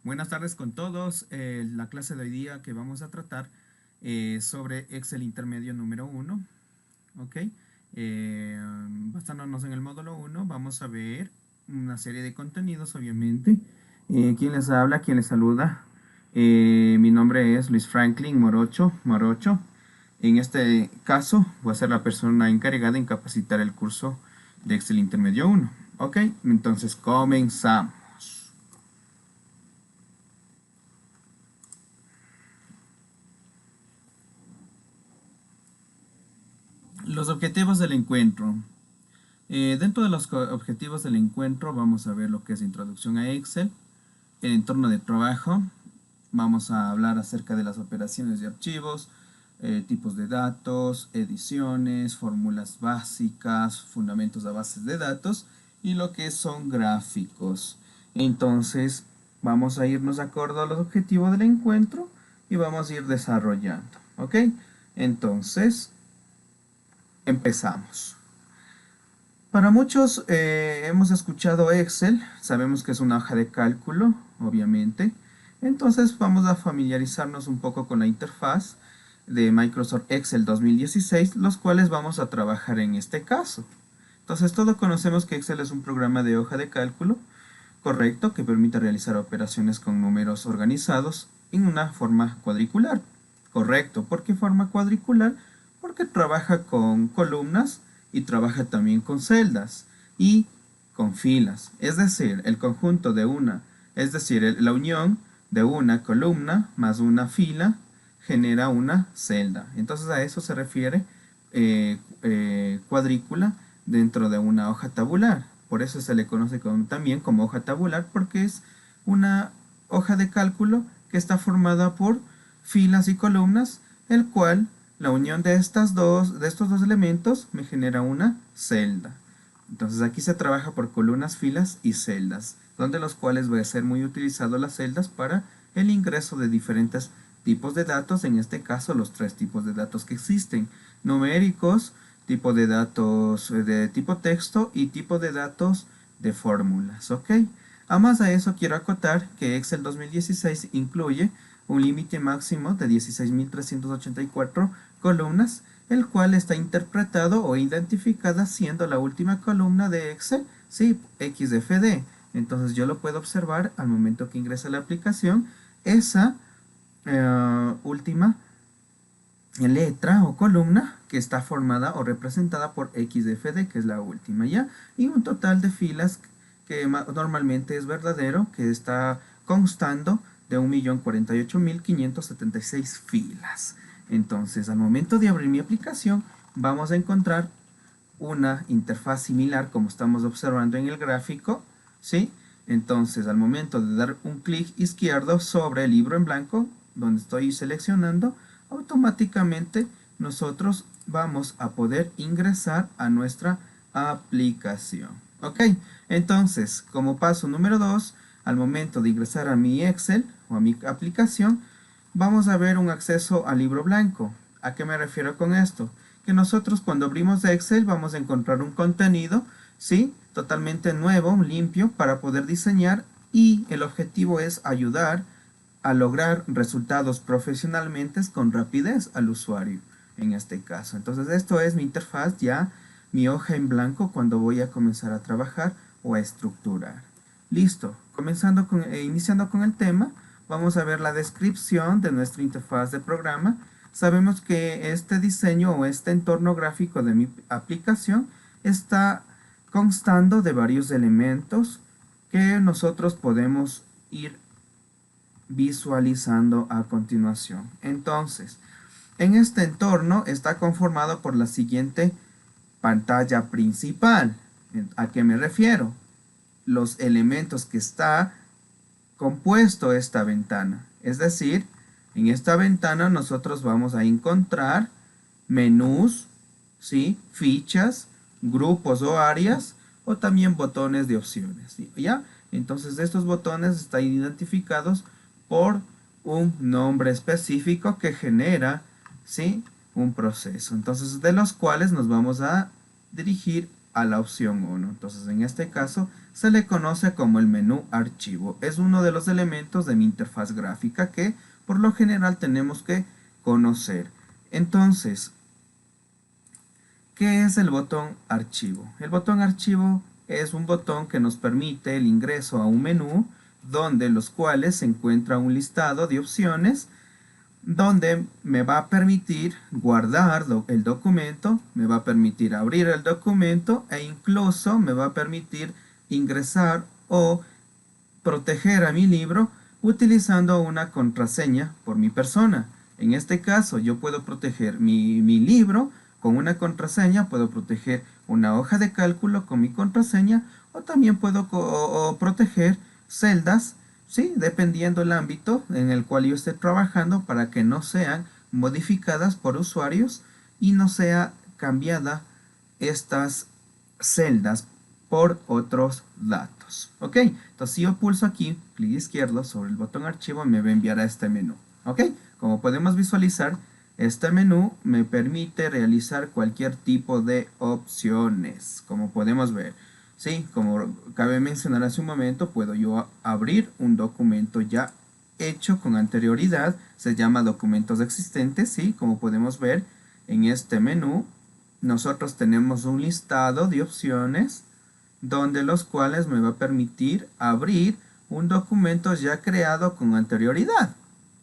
Buenas tardes con todos. La clase de hoy día que vamos a tratar sobre Excel intermedio número 1. ¿Ok? Basándonos en el módulo 1, vamos a ver una serie de contenidos, obviamente. ¿Quién les habla? ¿Quién les saluda? Mi nombre es Luis Franklin Morocho. En este caso, voy a ser la persona encargada en capacitar el curso de Excel intermedio 1. ¿Ok? Entonces, comenzamos. Los objetivos del encuentro. Dentro de los objetivos del encuentro vamos a ver lo que es introducción a Excel, el entorno de trabajo, vamos a hablar acerca de las operaciones de archivos, tipos de datos, ediciones, fórmulas básicas, fundamentos a bases de datos y lo que son gráficos. Entonces vamos a irnos de acuerdo a los objetivos del encuentro y vamos a ir desarrollando. ¿Ok? Entonces empezamos. Para muchos hemos escuchado Excel, sabemos que es una hoja de cálculo, obviamente. Entonces vamos a familiarizarnos un poco con la interfaz de Microsoft Excel 2016, los cuales vamos a trabajar en este caso. Entonces todos conocemos que Excel es un programa de hoja de cálculo, correcto, que permite realizar operaciones con números organizados en una forma cuadricular. Correcto, ¿por qué forma cuadricular? Porque trabaja con columnas y trabaja también con celdas y con filas. Es decir, el conjunto de una, es decir, la unión de una columna más una fila genera una celda. Entonces a eso se refiere cuadrícula dentro de una hoja tabular. Por eso se le conoce también como hoja tabular, porque es una hoja de cálculo que está formada por filas y columnas, el cual la unión de estos dos elementos me genera una celda. Entonces aquí se trabaja por columnas, filas y celdas, donde los cuales voy a ser muy utilizado las celdas para el ingreso de diferentes tipos de datos, en este caso los tres tipos de datos que existen: numéricos, tipo de datos de tipo texto y tipo de datos de fórmulas. ¿Ok? Además de eso, quiero acotar que Excel 2016 incluye un límite máximo de 16.384 columnas, el cual está interpretado o identificada siendo la última columna de Excel, sí, XFD. Entonces yo lo puedo observar al momento que ingresa la aplicación, esa última letra o columna que está formada o representada por XFD, que es la última, ¿ya? Y un total de filas que normalmente es verdadero, que está constando de 1.048.576 filas. Entonces, al momento de abrir mi aplicación, vamos a encontrar una interfaz similar como estamos observando en el gráfico, ¿sí? Entonces, al momento de dar un clic izquierdo sobre el libro en blanco, donde estoy seleccionando, automáticamente nosotros vamos a poder ingresar a nuestra aplicación. ¿Ok? Entonces, como paso número 2, al momento de ingresar a mi Excel o a mi aplicación, vamos a ver un acceso al libro blanco. ¿A qué me refiero con esto? Que nosotros cuando abrimos Excel vamos a encontrar un contenido, ¿sí? Totalmente nuevo, limpio, para poder diseñar, y el objetivo es ayudar a lograr resultados profesionalmente con rapidez al usuario, en este caso. Entonces esto es mi interfaz, ya mi hoja en blanco cuando voy a comenzar a trabajar o a estructurar. Listo, iniciando con el tema, vamos a ver la descripción de nuestra interfaz de programa. Sabemos que este diseño o este entorno gráfico de mi aplicación está constando de varios elementos que nosotros podemos ir visualizando a continuación. Entonces, en este entorno está conformado por la siguiente pantalla principal. ¿A qué me refiero? Los elementos que está compuesto esta ventana. Es decir, en esta ventana nosotros vamos a encontrar menús, ¿sí? Fichas, grupos o áreas, o también botones de opciones, ¿ya? Entonces estos botones están identificados por un nombre específico que genera, ¿sí? Un proceso. Entonces, de los cuales nos vamos a dirigir a la opción 1. Entonces, en este caso, se le conoce como el menú archivo. Es uno de los elementos de mi interfaz gráfica que por lo general tenemos que conocer. Entonces, ¿qué es el botón archivo? El botón archivo es un botón que nos permite el ingreso a un menú donde los cuales se encuentra un listado de opciones donde me va a permitir guardar el documento, me va a permitir abrir el documento e incluso me va a permitir ingresar o proteger a mi libro utilizando una contraseña por mi persona. En este caso yo puedo proteger mi libro con una contraseña, puedo proteger una hoja de cálculo con mi contraseña o también puedo proteger celdas, ¿sí? Dependiendo el ámbito en el cual yo esté trabajando para que no sean modificadas por usuarios y no sea cambiada estas celdas por otros datos. ¿Ok? Entonces si yo pulso aquí, clic izquierdo sobre el botón archivo, me va a enviar a este menú. ¿Ok? Como podemos visualizar, este menú me permite realizar cualquier tipo de opciones, como podemos ver. Sí, como cabe mencionar hace un momento, puedo yo abrir un documento ya hecho con anterioridad, se llama documentos existentes, sí, como podemos ver en este menú, nosotros tenemos un listado de opciones donde los cuales me va a permitir abrir un documento ya creado con anterioridad.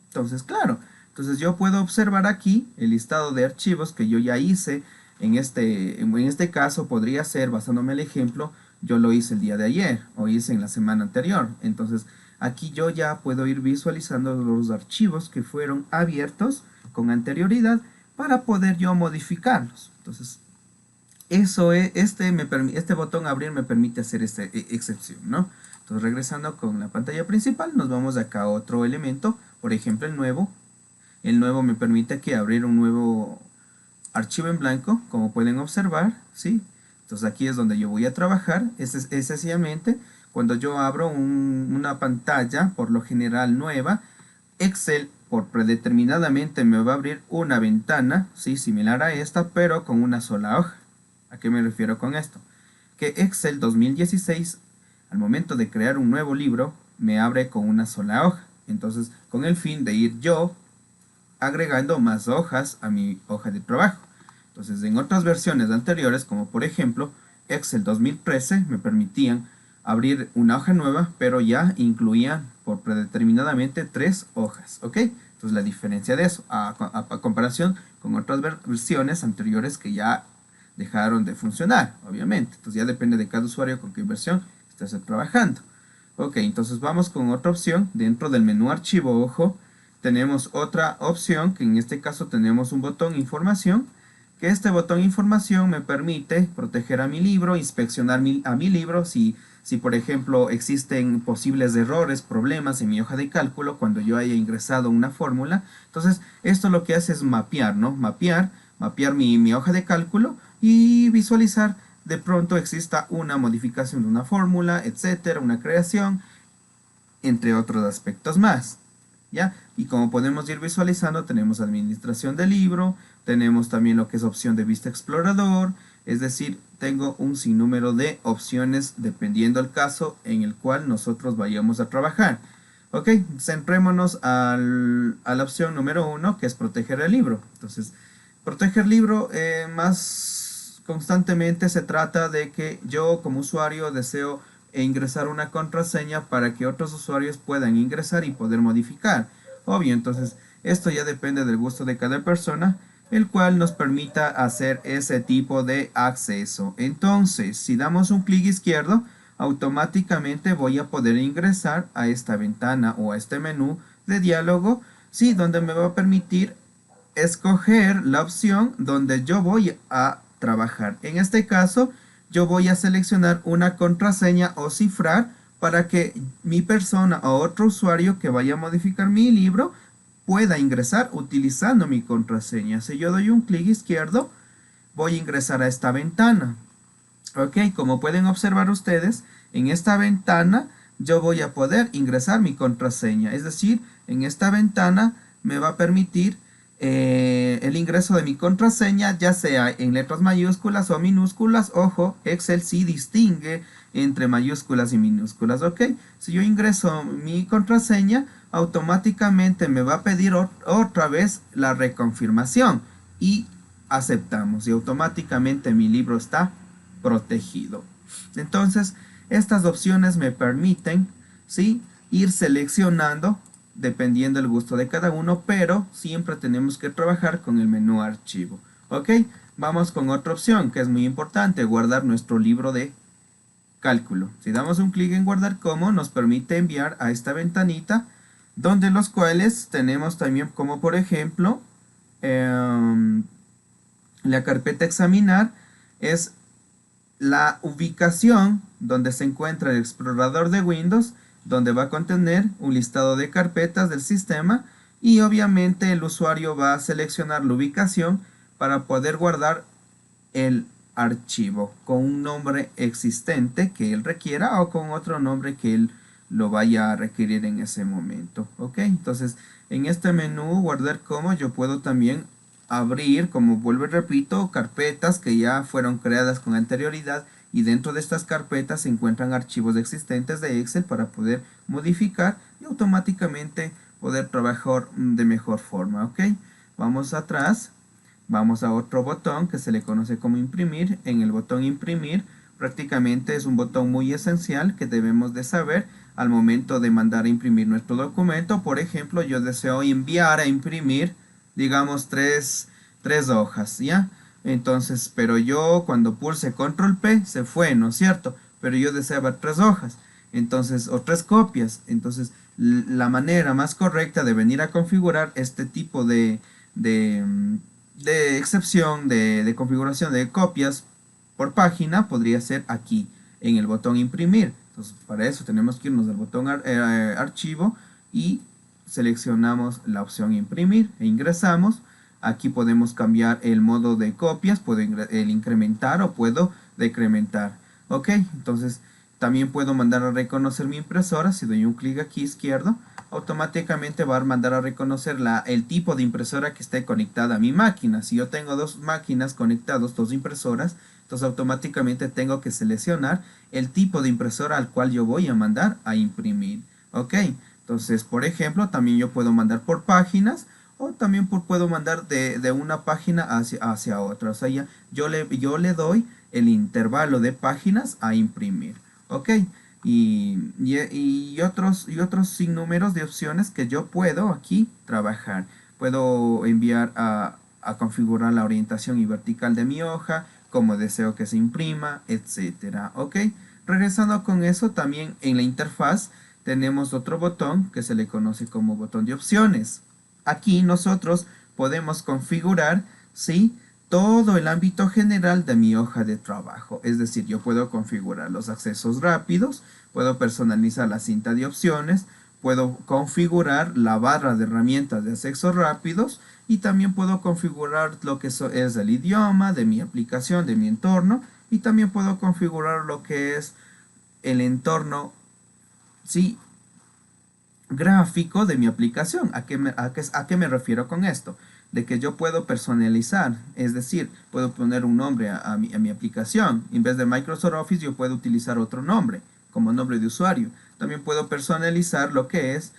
Entonces, claro, entonces yo puedo observar aquí el listado de archivos que yo ya hice. En este caso podría ser, basándome en el ejemplo, yo lo hice el día de ayer o hice en la semana anterior. Entonces aquí yo ya puedo ir visualizando los archivos que fueron abiertos con anterioridad para poder yo modificarlos. Entonces eso es, este botón abrir me permite hacer esta excepción, ¿no? Entonces regresando con la pantalla principal, nos vamos acá a otro elemento, por ejemplo el nuevo. El nuevo me permite que abrir un nuevo archivo en blanco, como pueden observar, ¿sí? Entonces aquí es donde yo voy a trabajar. Es sencillamente cuando yo abro una pantalla, por lo general nueva, Excel por predeterminadamente me va a abrir una ventana, ¿sí? Similar a esta, pero con una sola hoja. ¿A qué me refiero con esto? Que Excel 2016, al momento de crear un nuevo libro, me abre con una sola hoja. Entonces, con el fin de ir yo agregando más hojas a mi hoja de trabajo. Entonces, en otras versiones anteriores, como por ejemplo Excel 2013, me permitían abrir una hoja nueva, pero ya incluían por predeterminadamente 3 hojas, ¿ok? Entonces, la diferencia de eso, a comparación con otras versiones anteriores que ya dejaron de funcionar, obviamente. Entonces, ya depende de cada usuario con qué versión estés trabajando. Ok, entonces vamos con otra opción dentro del menú archivo, ojo. Tenemos otra opción, que en este caso tenemos un botón información, que este botón información me permite proteger a mi libro, inspeccionar a mi libro, si por ejemplo existen posibles errores, problemas en mi hoja de cálculo cuando yo haya ingresado una fórmula. Entonces esto lo que hace es mapear, ¿no? Mapear mi hoja de cálculo y visualizar de pronto exista una modificación de una fórmula, etcétera, una creación, entre otros aspectos más. ¿Ya? Y como podemos ir visualizando, tenemos administración del libro, tenemos también lo que es opción de vista explorador, es decir, tengo un sinnúmero de opciones dependiendo del caso en el cual nosotros vayamos a trabajar. Ok, centrémonos a la opción número 1, que es proteger el libro. Entonces, proteger el libro más constantemente se trata de que yo como usuario deseo ingresar una contraseña para que otros usuarios puedan ingresar y poder modificar. Obvio, entonces esto ya depende del gusto de cada persona, el cual nos permita hacer ese tipo de acceso. Entonces, si damos un clic izquierdo, automáticamente voy a poder ingresar a esta ventana o a este menú de diálogo, sí, donde me va a permitir escoger la opción donde yo voy a trabajar. En este caso, yo voy a seleccionar una contraseña o cifrar para que mi persona o otro usuario que vaya a modificar mi libro pueda ingresar utilizando mi contraseña. Si yo doy un clic izquierdo, voy a ingresar a esta ventana. Ok, como pueden observar ustedes, en esta ventana yo voy a poder ingresar mi contraseña. Es decir, en esta ventana me va a permitir el ingreso de mi contraseña, ya sea en letras mayúsculas o minúsculas. Ojo, Excel sí distingue entre mayúsculas y minúsculas, ¿ok? Si yo ingreso mi contraseña, automáticamente me va a pedir otra vez la reconfirmación y aceptamos y automáticamente mi libro está protegido. Entonces, estas opciones me permiten, ¿sí?, ir seleccionando dependiendo del gusto de cada uno, pero siempre tenemos que trabajar con el menú archivo. ¿Ok? Vamos con otra opción que es muy importante, guardar nuestro libro de cálculo. Si damos un clic en guardar como, nos permite enviar a esta ventanita, donde los cuales tenemos también como por ejemplo, la carpeta examinar es la ubicación donde se encuentra el explorador de Windows, donde va a contener un listado de carpetas del sistema, y obviamente el usuario va a seleccionar la ubicación para poder guardar el archivo con un nombre existente que él requiera o con otro nombre que él lo vaya a requerir en ese momento. Ok, entonces en este menú guardar como, yo puedo también abrir, como vuelvo y repito, carpetas que ya fueron creadas con anterioridad, y dentro de estas carpetas se encuentran archivos existentes de Excel para poder modificar y automáticamente poder trabajar de mejor forma. Ok, vamos atrás, vamos a otro botón que se le conoce como imprimir. En el botón imprimir prácticamente es un botón muy esencial que debemos de saber al momento de mandar a imprimir nuestro documento. Por ejemplo, yo deseo enviar a imprimir, digamos, tres hojas, ¿ya? Entonces, pero yo cuando pulse control P se fue, ¿no es cierto? Pero yo deseaba 3 hojas, entonces, o 3 copias. Entonces, la manera más correcta de venir a configurar este tipo de excepción, de configuración de copias por página, podría ser aquí, en el botón imprimir. Entonces, para eso tenemos que irnos al botón archivo y seleccionamos la opción imprimir e ingresamos. Aquí podemos cambiar el modo de copias, puedo el incrementar o puedo decrementar. Ok, entonces también puedo mandar a reconocer mi impresora. Si doy un clic aquí izquierdo, automáticamente va a mandar a reconocer el tipo de impresora que esté conectada a mi máquina. Si yo tengo dos máquinas conectadas, dos impresoras, entonces automáticamente tengo que seleccionar el tipo de impresora al cual yo voy a mandar a imprimir. Ok, entonces por ejemplo también yo puedo mandar por páginas, o también puedo mandar de una página hacia otra. O sea, yo le doy el intervalo de páginas a imprimir. Ok, y otros sinnúmeros de opciones que yo puedo aquí trabajar. Puedo enviar a configurar la orientación y vertical de mi hoja, como deseo que se imprima, etcétera. Ok, regresando con eso, también en la interfaz tenemos otro botón que se le conoce como botón de opciones. Aquí nosotros podemos configurar, ¿sí?, todo el ámbito general de mi hoja de trabajo. Es decir, yo puedo configurar los accesos rápidos, puedo personalizar la cinta de opciones, puedo configurar la barra de herramientas de accesos rápidos, y también puedo configurar lo que es el idioma de mi aplicación, de mi entorno, y también puedo configurar lo que es el entorno, ¿sí?, gráfico de mi aplicación. ¿A qué me refiero con esto? De que yo puedo personalizar, es decir, puedo poner un nombre a mi aplicación. En vez de Microsoft Office yo puedo utilizar otro nombre como nombre de usuario. También puedo personalizar lo que es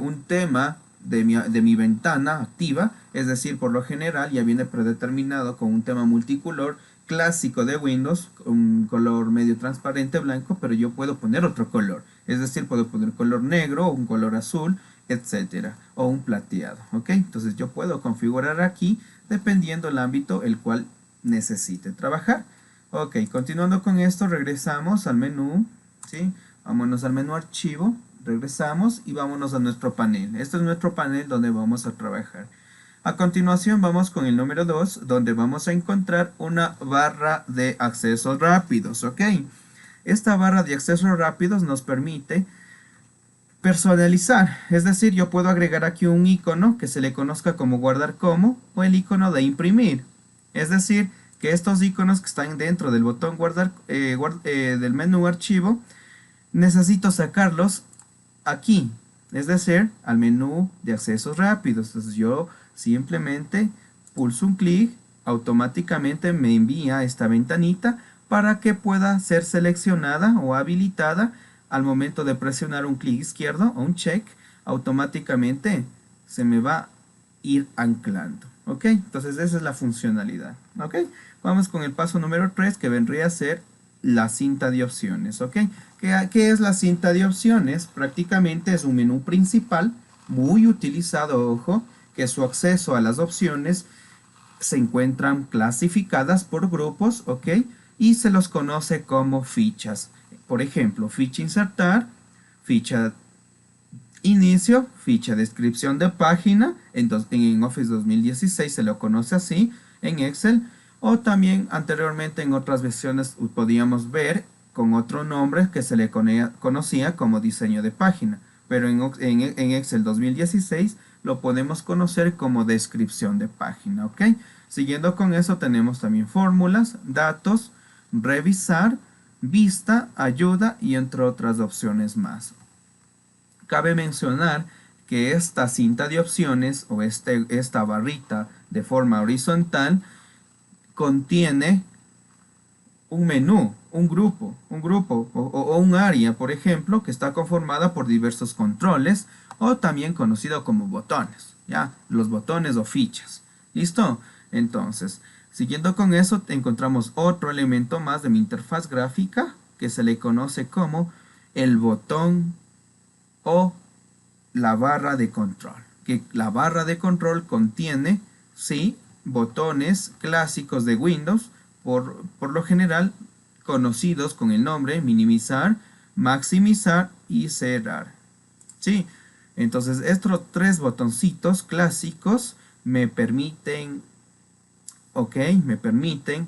un tema de mi ventana activa, es decir, por lo general ya viene predeterminado con un tema multicolor clásico de Windows, un color medio transparente blanco, pero yo puedo poner otro color, es decir, puedo poner color negro, un color azul, etcétera, o un plateado. Ok, entonces yo puedo configurar aquí dependiendo el ámbito el cual necesite trabajar. Ok, continuando con esto, regresamos al menú, ¿sí? Vámonos al menú archivo, regresamos y vámonos a nuestro panel. Este es nuestro panel donde vamos a trabajar. A continuación vamos con el número 2, donde vamos a encontrar una barra de accesos rápidos. Ok, esta barra de accesos rápidos nos permite personalizar, es decir, yo puedo agregar aquí un icono que se le conozca como guardar como, o el icono de imprimir. Es decir, que estos iconos que están dentro del botón guardar, del menú archivo, necesito sacarlos aquí, es decir, al menú de accesos rápidos. Entonces yo Simplemente pulso un clic, automáticamente me envía esta ventanita para que pueda ser seleccionada o habilitada. Al momento de presionar un clic izquierdo o un check, automáticamente se me va a ir anclando. ¿Ok? Entonces esa es la funcionalidad. ¿Ok? Vamos con el paso número 3, que vendría a ser la cinta de opciones. ¿Ok? ¿Qué es la cinta de opciones? Prácticamente es un menú principal muy utilizado, ojo, que su acceso a las opciones se encuentran clasificadas por grupos, ¿ok? Y se los conoce como fichas. Por ejemplo, ficha insertar, ficha inicio, ficha descripción de página, en Office 2016 se lo conoce así, en Excel, o también anteriormente en otras versiones podíamos ver con otro nombre que se le conocía como diseño de página, pero en Excel 2016 lo podemos conocer como descripción de página, ¿ok? Siguiendo con eso tenemos también fórmulas, datos, revisar, vista, ayuda y entre otras opciones más. Cabe mencionar que esta cinta de opciones o esta barrita de forma horizontal contiene un menú, un grupo o un área, por ejemplo, que está conformada por diversos controles o también conocido como botones, ¿ya? Los botones o fichas. ¿Listo? Entonces, siguiendo con eso, encontramos otro elemento más de mi interfaz gráfica que se le conoce como el botón o la barra de control. Que la barra de control contiene, sí, botones clásicos de Windows, por lo general conocidos con el nombre minimizar, maximizar y cerrar. Sí, entonces estos tres botoncitos clásicos me permiten, ok, me permiten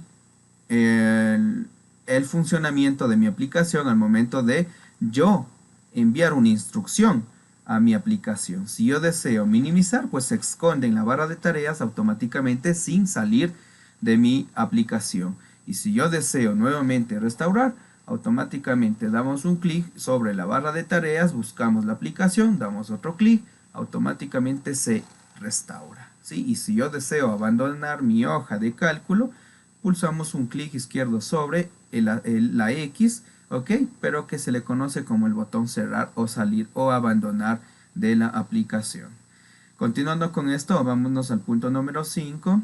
el funcionamiento de mi aplicación al momento de yo enviar una instrucción a mi aplicación. Si yo deseo minimizar, pues se esconde en la barra de tareas automáticamente sin salir de mi aplicación. Y si yo deseo nuevamente restaurar, automáticamente damos un clic sobre la barra de tareas, buscamos la aplicación, damos otro clic, automáticamente se restaura. ¿Sí? Y si yo deseo abandonar mi hoja de cálculo, pulsamos un clic izquierdo sobre la X, ¿ok? Pero que se le conoce como el botón cerrar o salir o abandonar de la aplicación. Continuando con esto, vámonos al punto número 5.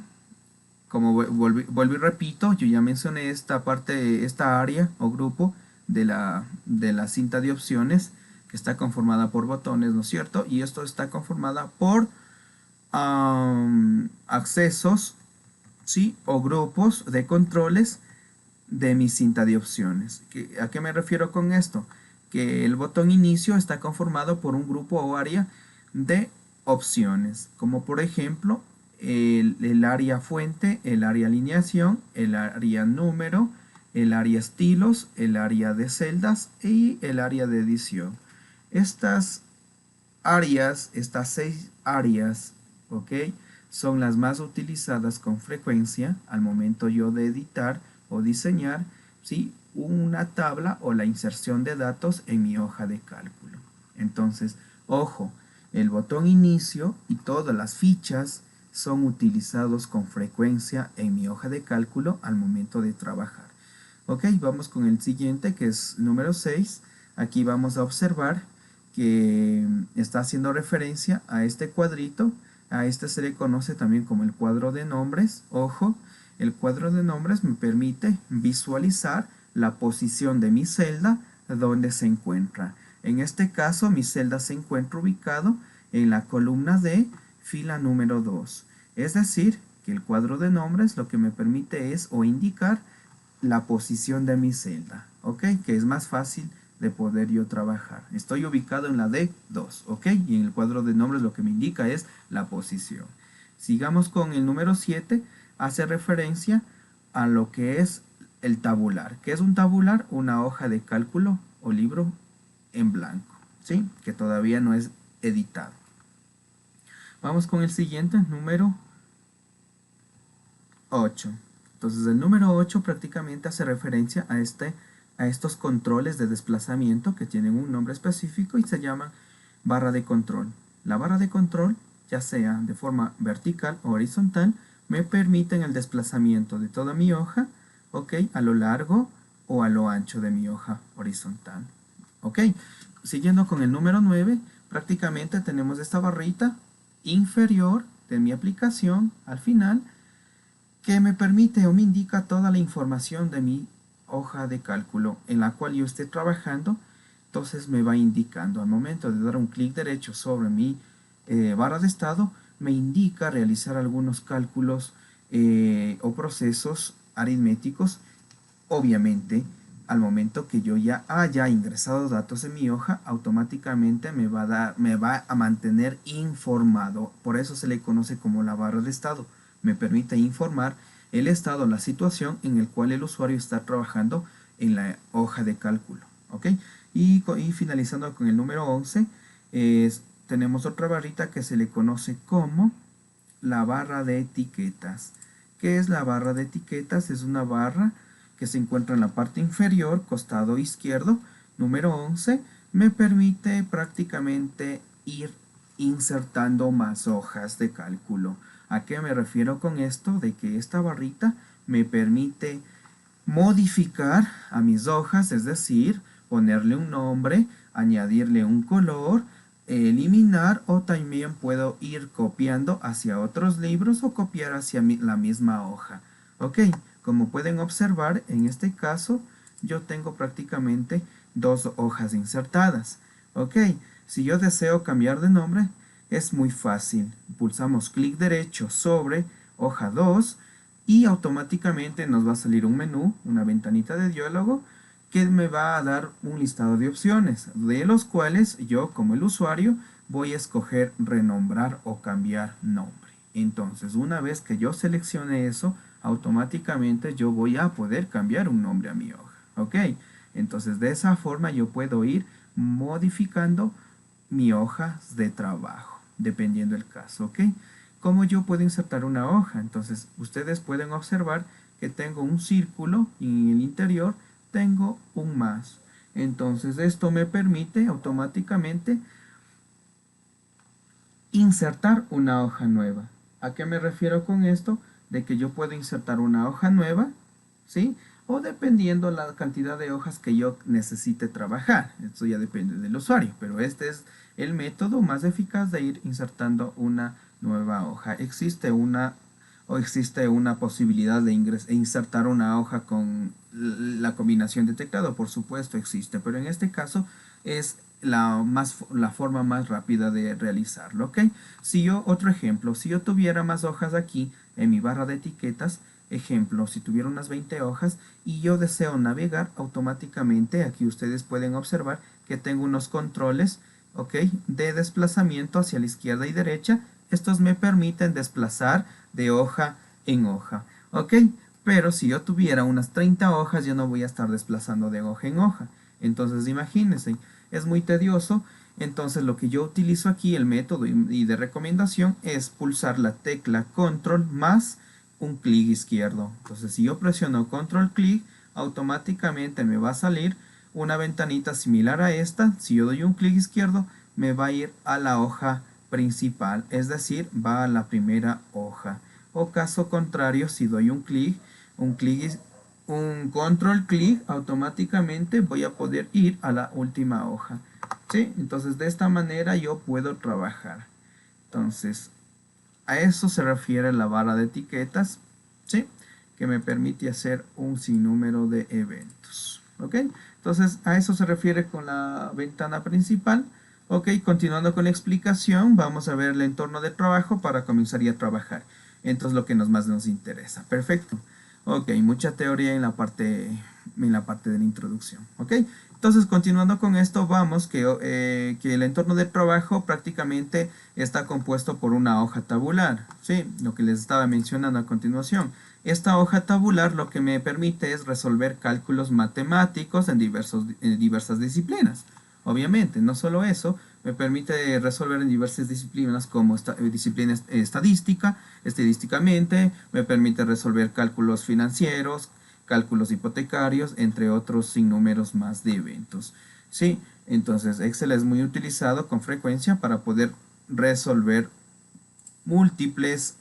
Como vuelvo y repito, yo ya mencioné esta parte, esta área o grupo de la cinta de opciones que está conformada por botones, ¿no es cierto? Y esto está conformada por accesos, ¿sí? O grupos de controles de mi cinta de opciones. ¿A qué me refiero con esto? Que el botón inicio está conformado por un grupo o área de opciones, como por ejemplo el área fuente, el área alineación, el área número, el área estilos, el área de celdas y el área de edición. Estas áreas, estas 6 áreas, ¿ok? Son las más utilizadas con frecuencia al momento yo de editar o diseñar, ¿sí? Una tabla o la inserción de datos en mi hoja de cálculo. Entonces, ojo, el botón inicio y todas las fichas son utilizados con frecuencia en mi hoja de cálculo al momento de trabajar. Ok, vamos con el siguiente, que es número 6. Aquí vamos a observar que está haciendo referencia a este cuadrito. A este se le conoce también como el cuadro de nombres. Ojo, el cuadro de nombres me permite visualizar la posición de mi celda donde se encuentra. En este caso, mi celda se encuentra ubicado en la columna D, fila número 2. Es decir, que el cuadro de nombres lo que me permite es o indicar la posición de mi celda, ¿ok? Que es más fácil de poder yo trabajar. Estoy ubicado en la D2, ¿ok? Y en el cuadro de nombres lo que me indica es la posición. Sigamos con el número 7. Hace referencia a lo que es el tabular. ¿Qué es un tabular? Una hoja de cálculo o libro en blanco, ¿sí? Que todavía no es editado. Vamos con el siguiente, número 8. Entonces el número 8 prácticamente hace referencia a estos controles de desplazamiento que tienen un nombre específico y se llaman barra de control. La barra de control ya sea de forma vertical o horizontal, me permiten el desplazamiento de toda mi hoja, ¿ok? A lo largo o a lo ancho de mi hoja horizontal, ¿ok? Siguiendo con el número 9, prácticamente tenemos esta barrita inferior de mi aplicación al final, que me permite o me indica toda la información de mi hoja de cálculo en la cual yo esté trabajando. Entonces me va indicando al momento de dar un clic derecho sobre mi barra de estado, me indica realizar algunos cálculos o procesos aritméticos. Obviamente, al momento que yo ya haya ingresado datos en mi hoja, automáticamente me va a mantener informado. Por eso se le conoce como la barra de estado. Me permite informar el estado, la situación en el cual el usuario está trabajando en la hoja de cálculo. ¿Ok? Y finalizando con el número 11, tenemos otra barrita que se le conoce como la barra de etiquetas. ¿Qué es la barra de etiquetas? Es una barra que se encuentra en la parte inferior, costado izquierdo, número 11, me permite prácticamente ir insertando más hojas de cálculo. ¿A qué me refiero con esto? De que esta barrita me permite modificar a mis hojas, es decir, ponerle un nombre, añadirle un color, eliminar, o también puedo ir copiando hacia otros libros o copiar hacia la misma hoja. Ok, como pueden observar, en este caso yo tengo prácticamente dos hojas insertadas. Ok, si yo deseo cambiar de nombre, es muy fácil. Pulsamos clic derecho sobre hoja 2 y automáticamente nos va a salir un menú, una ventanita de diálogo, que me va a dar un listado de opciones, de los cuales yo, como el usuario, voy a escoger renombrar o cambiar nombre. Entonces, una vez que yo seleccione eso, automáticamente yo voy a poder cambiar un nombre a mi hoja. ¿Ok? Entonces, de esa forma yo puedo ir modificando mi hoja de trabajo, dependiendo del caso. ¿Ok? ¿Cómo yo puedo insertar una hoja? Entonces, ustedes pueden observar que tengo un círculo y en el interior tengo un más. Entonces, esto me permite automáticamente insertar una hoja nueva. ¿A qué me refiero con esto? De que yo puedo insertar una hoja nueva, ¿sí? O dependiendo la cantidad de hojas que yo necesite trabajar. Esto ya depende del usuario, pero este es el método más eficaz de ir insertando una nueva hoja. Existe una posibilidad de insertar una hoja con la combinación de teclado, por supuesto existe, pero en este caso es la forma más rápida de realizarlo, ¿ok? Otro ejemplo, si yo tuviera más hojas aquí en mi barra de etiquetas, ejemplo, si tuviera unas 20 hojas y yo deseo navegar, automáticamente aquí ustedes pueden observar que tengo unos controles, ¿ok? De desplazamiento hacia la izquierda y derecha. Estos me permiten desplazar de hoja en hoja, ¿ok? Pero si yo tuviera unas 30 hojas, yo no voy a estar desplazando de hoja en hoja. Entonces imagínense, es muy tedioso. Entonces lo que yo utilizo aquí, el método y de recomendación, es pulsar la tecla control más un clic izquierdo. Entonces si yo presiono control clic, automáticamente me va a salir una ventanita similar a esta. Si yo doy un clic izquierdo, me va a ir a la hoja principal, es decir, va a la primera hoja. O caso contrario, si doy un control clic, automáticamente voy a poder ir a la última hoja. ¿Sí? Entonces de esta manera yo puedo trabajar. Entonces a eso se refiere la barra de etiquetas, ¿sí? Que me permite hacer un sinnúmero de eventos. ¿Ok? Entonces a eso se refiere con la ventana principal. Ok, continuando con la explicación, vamos a ver el entorno de trabajo para comenzar ya a trabajar. Entonces lo que más nos interesa. Perfecto. Ok, mucha teoría en la parte de la introducción. Ok, entonces continuando con esto, vamos que el entorno de trabajo prácticamente está compuesto por una hoja tabular. Sí, lo que les estaba mencionando a continuación. Esta hoja tabular lo que me permite es resolver cálculos matemáticos en diversas disciplinas. Obviamente, no solo eso, me permite resolver en diversas disciplinas como disciplina estadísticamente, me permite resolver cálculos financieros, cálculos hipotecarios, entre otros sinnúmeros más de eventos. ¿Sí? Entonces, Excel es muy utilizado con frecuencia para poder resolver múltiples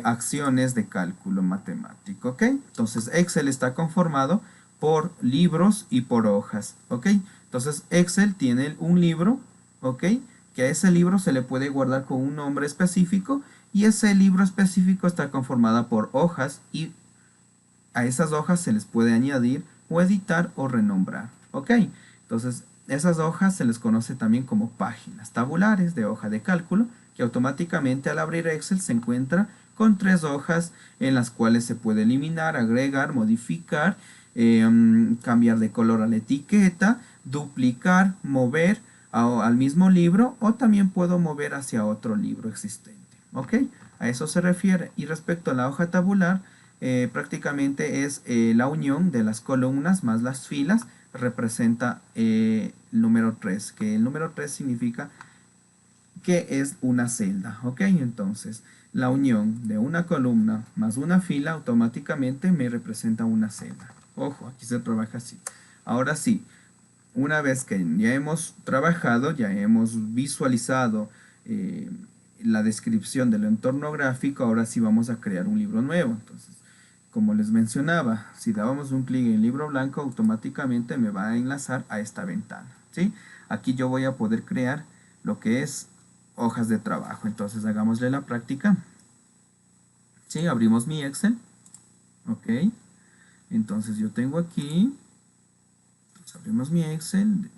acciones de cálculo matemático, ¿ok? Entonces Excel está conformado por libros y por hojas, ¿ok? Entonces Excel tiene un libro, ¿ok? Que a ese libro se le puede guardar con un nombre específico y ese libro específico está conformado por hojas y a esas hojas se les puede añadir o editar o renombrar, ¿ok? Entonces esas hojas se les conoce también como páginas tabulares de hoja de cálculo que automáticamente al abrir Excel se encuentra con 3 hojas en las cuales se puede eliminar, agregar, modificar, cambiar de color a la etiqueta, duplicar, mover al mismo libro o también puedo mover hacia otro libro existente. ¿Ok? A eso se refiere. Y respecto a la hoja tabular, prácticamente es la unión de las columnas más las filas representa el número 3, que el número 3 significa que es una celda, ¿ok? Entonces, la unión de una columna más una fila automáticamente me representa una celda. Ojo, aquí se trabaja así. Ahora sí, una vez que ya hemos trabajado, ya hemos visualizado la descripción del entorno gráfico, ahora sí vamos a crear un libro nuevo. Entonces, como les mencionaba, si dábamos un clic en libro blanco, automáticamente me va a enlazar a esta ventana, ¿sí? Aquí yo voy a poder crear lo que es hojas de trabajo. Entonces hagámosle la práctica. ¿Sí? Abrimos mi Excel. Ok. Entonces yo tengo aquí. Entonces abrimos mi Excel.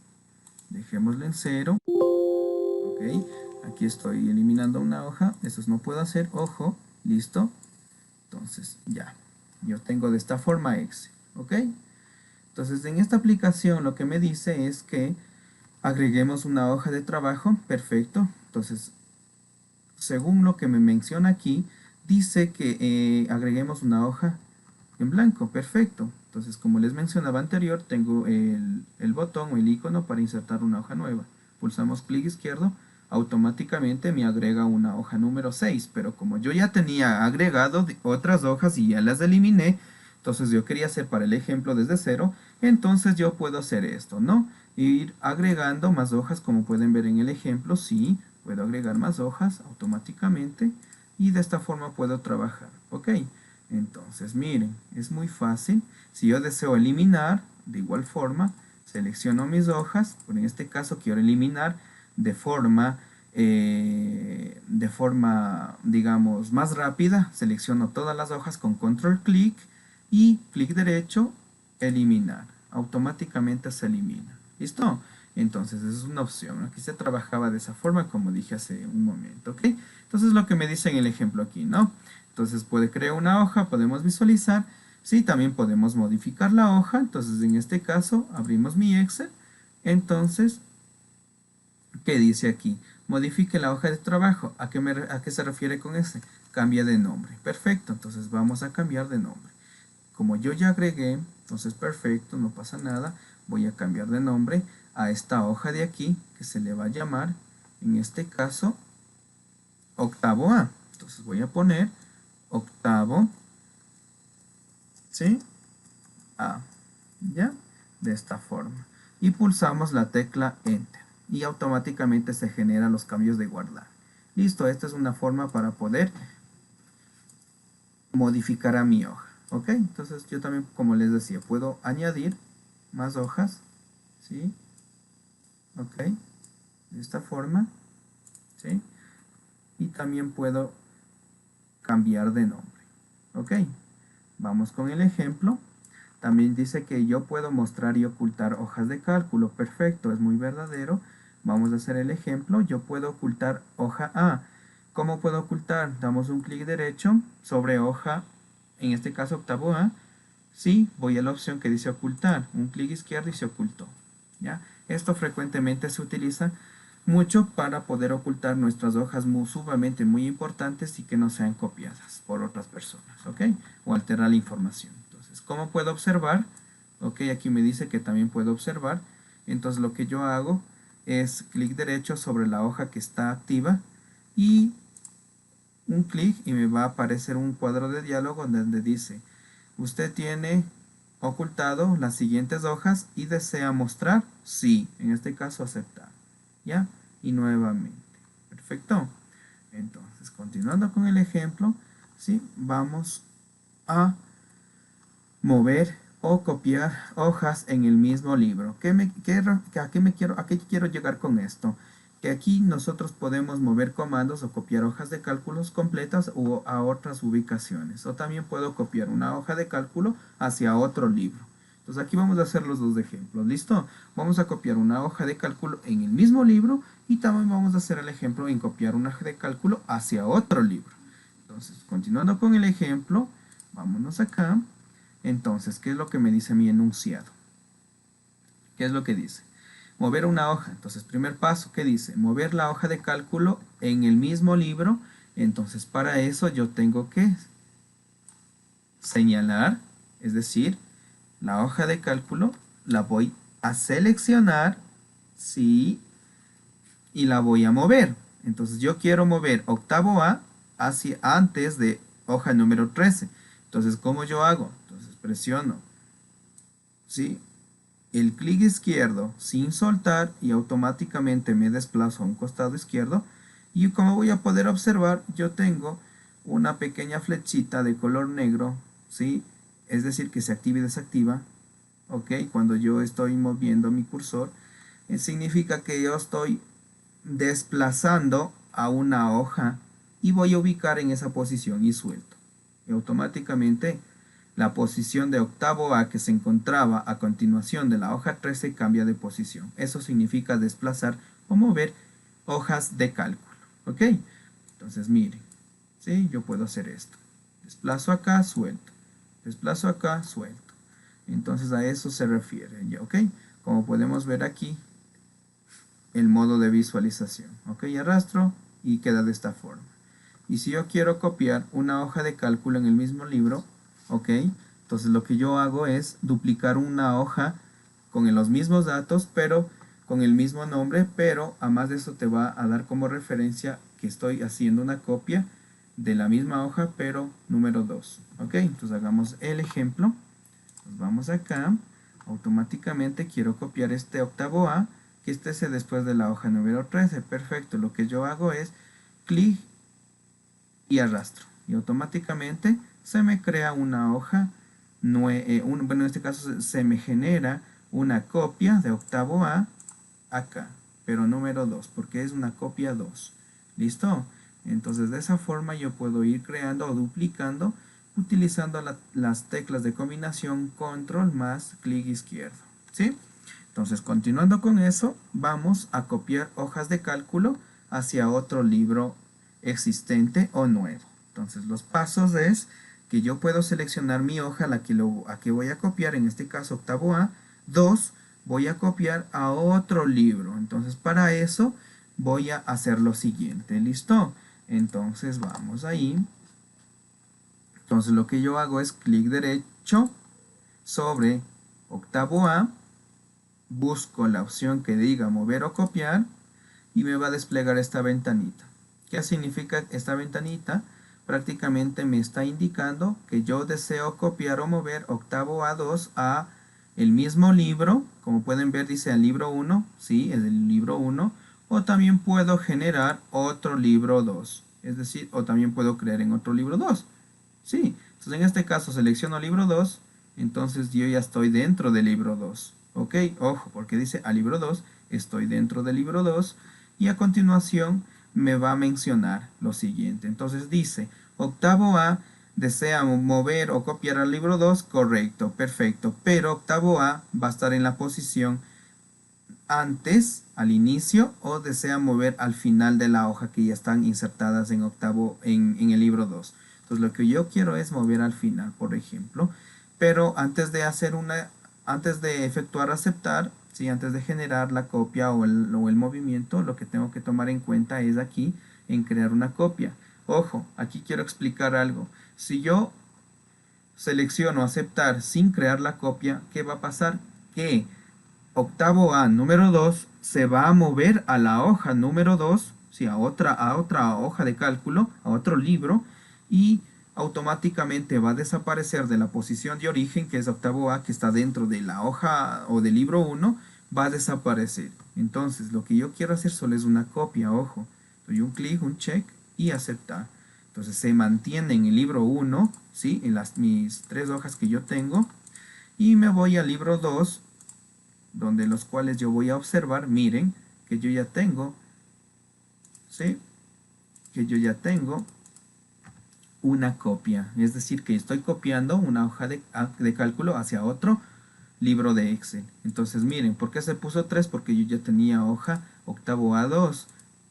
Dejémosle en 0. Ok. Aquí estoy eliminando una hoja. Eso no puedo hacer. Ojo. Listo. Entonces ya. Yo tengo de esta forma Excel. Ok. Entonces en esta aplicación lo que me dice es que agreguemos una hoja de trabajo. Perfecto. Entonces según lo que me menciona aquí, dice que agreguemos una hoja en blanco. Perfecto. Entonces, como les mencionaba anterior, tengo el botón o el icono para insertar una hoja nueva. Pulsamos clic izquierdo, automáticamente me agrega una hoja número 6. Pero como yo ya tenía agregado otras hojas y ya las eliminé, entonces yo quería hacer para el ejemplo desde 0, entonces yo puedo hacer esto, ¿no? Ir agregando más hojas, como pueden ver en el ejemplo, sí, puedo agregar más hojas automáticamente y de esta forma puedo trabajar, ¿ok? Entonces miren, es muy fácil. Si yo deseo eliminar, de igual forma, selecciono mis hojas, pero en este caso quiero eliminar de forma, digamos, más rápida, selecciono todas las hojas con control clic y clic derecho, eliminar. Automáticamente se elimina. ¿Listo? Entonces, esa es una opción. Aquí se trabajaba de esa forma, como dije hace un momento, ¿ok? Entonces, lo que me dice en el ejemplo aquí, ¿no? Entonces, puede crear una hoja, podemos visualizar. Sí, también podemos modificar la hoja. Entonces, en este caso, abrimos mi Excel. Entonces, ¿qué dice aquí? Modifique la hoja de trabajo. ¿A qué se refiere con ese? Cambia de nombre. Perfecto, entonces vamos a cambiar de nombre. Como yo ya agregué, entonces perfecto, no pasa nada. Voy a cambiar de nombre a esta hoja de aquí, que se le va a llamar, en este caso, octavo A. Entonces voy a poner octavo, ¿sí? A, ¿ya? De esta forma. Y pulsamos la tecla Enter. Y automáticamente se generan los cambios de guardar. Listo, esta es una forma para poder modificar a mi hoja. ¿Ok? Entonces yo también, como les decía, puedo añadir más hojas. ¿Sí? ¿Ok? De esta forma. ¿Sí? Y también puedo cambiar de nombre. ¿Ok? Vamos con el ejemplo. También dice que yo puedo mostrar y ocultar hojas de cálculo. Perfecto, es muy verdadero. Vamos a hacer el ejemplo. Yo puedo ocultar hoja A. ¿Cómo puedo ocultar? Damos un clic derecho sobre hoja, en este caso octavo A. Sí, voy a la opción que dice ocultar. Un clic izquierdo y se ocultó. ¿Ya? Esto frecuentemente se utiliza mucho para poder ocultar nuestras hojas sumamente muy importantes y que no sean copiadas por otras personas, ¿ok? O alterar la información. Entonces, ¿cómo puedo observar? Ok, aquí me dice que también puedo observar. Entonces, lo que yo hago es clic derecho sobre la hoja que está activa y un clic y me va a aparecer un cuadro de diálogo donde dice, usted tiene ocultado las siguientes hojas y desea mostrar, sí, en este caso aceptar, ¿ya? Y nuevamente, perfecto. Entonces, continuando con el ejemplo, ¿sí? Vamos a mover o copiar hojas en el mismo libro. ¿A qué quiero llegar con esto? Que aquí nosotros podemos mover comandos o copiar hojas de cálculos completas o a otras ubicaciones. O también puedo copiar una hoja de cálculo hacia otro libro. Entonces aquí vamos a hacer los dos ejemplos. ¿Listo? Vamos a copiar una hoja de cálculo en el mismo libro y también vamos a hacer el ejemplo en copiar una hoja de cálculo hacia otro libro. Entonces, continuando con el ejemplo, vámonos acá. Entonces, ¿qué es lo que me dice mi enunciado? ¿Qué es lo que dice? Mover una hoja. Entonces, primer paso, ¿qué dice? Mover la hoja de cálculo en el mismo libro. Entonces, para eso yo tengo que señalar, es decir, la hoja de cálculo la voy a seleccionar, sí, y la voy a mover. Entonces, yo quiero mover octavo A hacia antes de hoja número 13. Entonces, ¿cómo yo hago? Entonces, presiono, ¿sí?, el clic izquierdo sin soltar y automáticamente me desplazo a un costado izquierdo. Y como voy a poder observar, yo tengo una pequeña flechita de color negro, ¿sí? Es decir, que se activa y desactiva, ¿ok? Cuando yo estoy moviendo mi cursor, significa que yo estoy desplazando a una hoja y voy a ubicar en esa posición y suelto. Y automáticamente la posición de octavo A que se encontraba a continuación de la hoja 13 cambia de posición. Eso significa desplazar o mover hojas de cálculo. ¿Ok? Entonces miren, ¿sí? Yo puedo hacer esto. Desplazo acá, suelto. Desplazo acá, suelto. Entonces a eso se refiere. ¿Ok? Como podemos ver aquí, el modo de visualización. ¿Ok? Arrastro y queda de esta forma. Y si yo quiero copiar una hoja de cálculo en el mismo libro, ¿ok? Entonces lo que yo hago es duplicar una hoja con los mismos datos, pero con el mismo nombre, pero además de eso te va a dar como referencia que estoy haciendo una copia de la misma hoja, pero número 2. ¿Ok? Entonces hagamos el ejemplo. Nos vamos acá. Automáticamente quiero copiar este octavo A, que esté después de la hoja número 13. Perfecto. Lo que yo hago es clic y arrastro. Y automáticamente se me crea una hoja, bueno, en este caso se me genera una copia de octavo A acá, pero número 2, porque es una copia 2. ¿Listo? Entonces de esa forma yo puedo ir creando o duplicando utilizando las teclas de combinación control más clic izquierdo. ¿Sí? Entonces continuando con eso, vamos a copiar hojas de cálculo hacia otro libro existente o nuevo. Entonces los pasos es que yo puedo seleccionar mi hoja a que voy a copiar, en este caso octavo A. 2, voy a copiar a otro libro. Entonces para eso voy a hacer lo siguiente. ¿Listo? Entonces vamos ahí. Entonces lo que yo hago es clic derecho sobre octavo A. Busco la opción que diga mover o copiar y me va a desplegar esta ventanita. ¿Qué significa esta ventanita? Prácticamente me está indicando que yo deseo copiar o mover octavo A2 a el mismo libro. Como pueden ver dice el libro 1, sí, es el libro 1. O también puedo generar otro libro 2. Es decir, o también puedo crear en otro libro 2. Sí, entonces en este caso selecciono libro 2. Entonces yo ya estoy dentro del libro 2. Ok, ojo, porque dice al libro 2, estoy dentro del libro 2. Y a continuación me va a mencionar lo siguiente. Entonces dice, octavo A desea mover o copiar al libro 2, correcto, perfecto. Pero octavo A va a estar en la posición antes, al inicio, o desea mover al final de la hoja que ya están insertadas en en el libro 2. Entonces lo que yo quiero es mover al final, por ejemplo. Pero antes de efectuar aceptar, ¿sí? Antes de generar la copia o el movimiento, lo que tengo que tomar en cuenta es aquí en crear una copia. Ojo, aquí quiero explicar algo. Si yo selecciono aceptar sin crear la copia, ¿qué va a pasar? Que octavo A número 2 se va a mover a la hoja número 2, ¿sí? a otra hoja de cálculo, a otro libro, y automáticamente va a desaparecer de la posición de origen, que es octavo A, que está dentro de la hoja o del libro 1, va a desaparecer. Entonces, lo que yo quiero hacer solo es una copia, ojo. Doy un clic, un check, y aceptar. Entonces se mantiene en el libro 1, ¿sí? En mis 3 hojas que yo tengo. Y me voy al libro 2, donde los cuales yo voy a observar, miren, que yo ya tengo, ¿sí? Que yo ya tengo una copia. Es decir, que estoy copiando una hoja de cálculo hacia otro libro de Excel. Entonces miren, ¿por qué se puso 3? Porque yo ya tenía hoja octavo A2,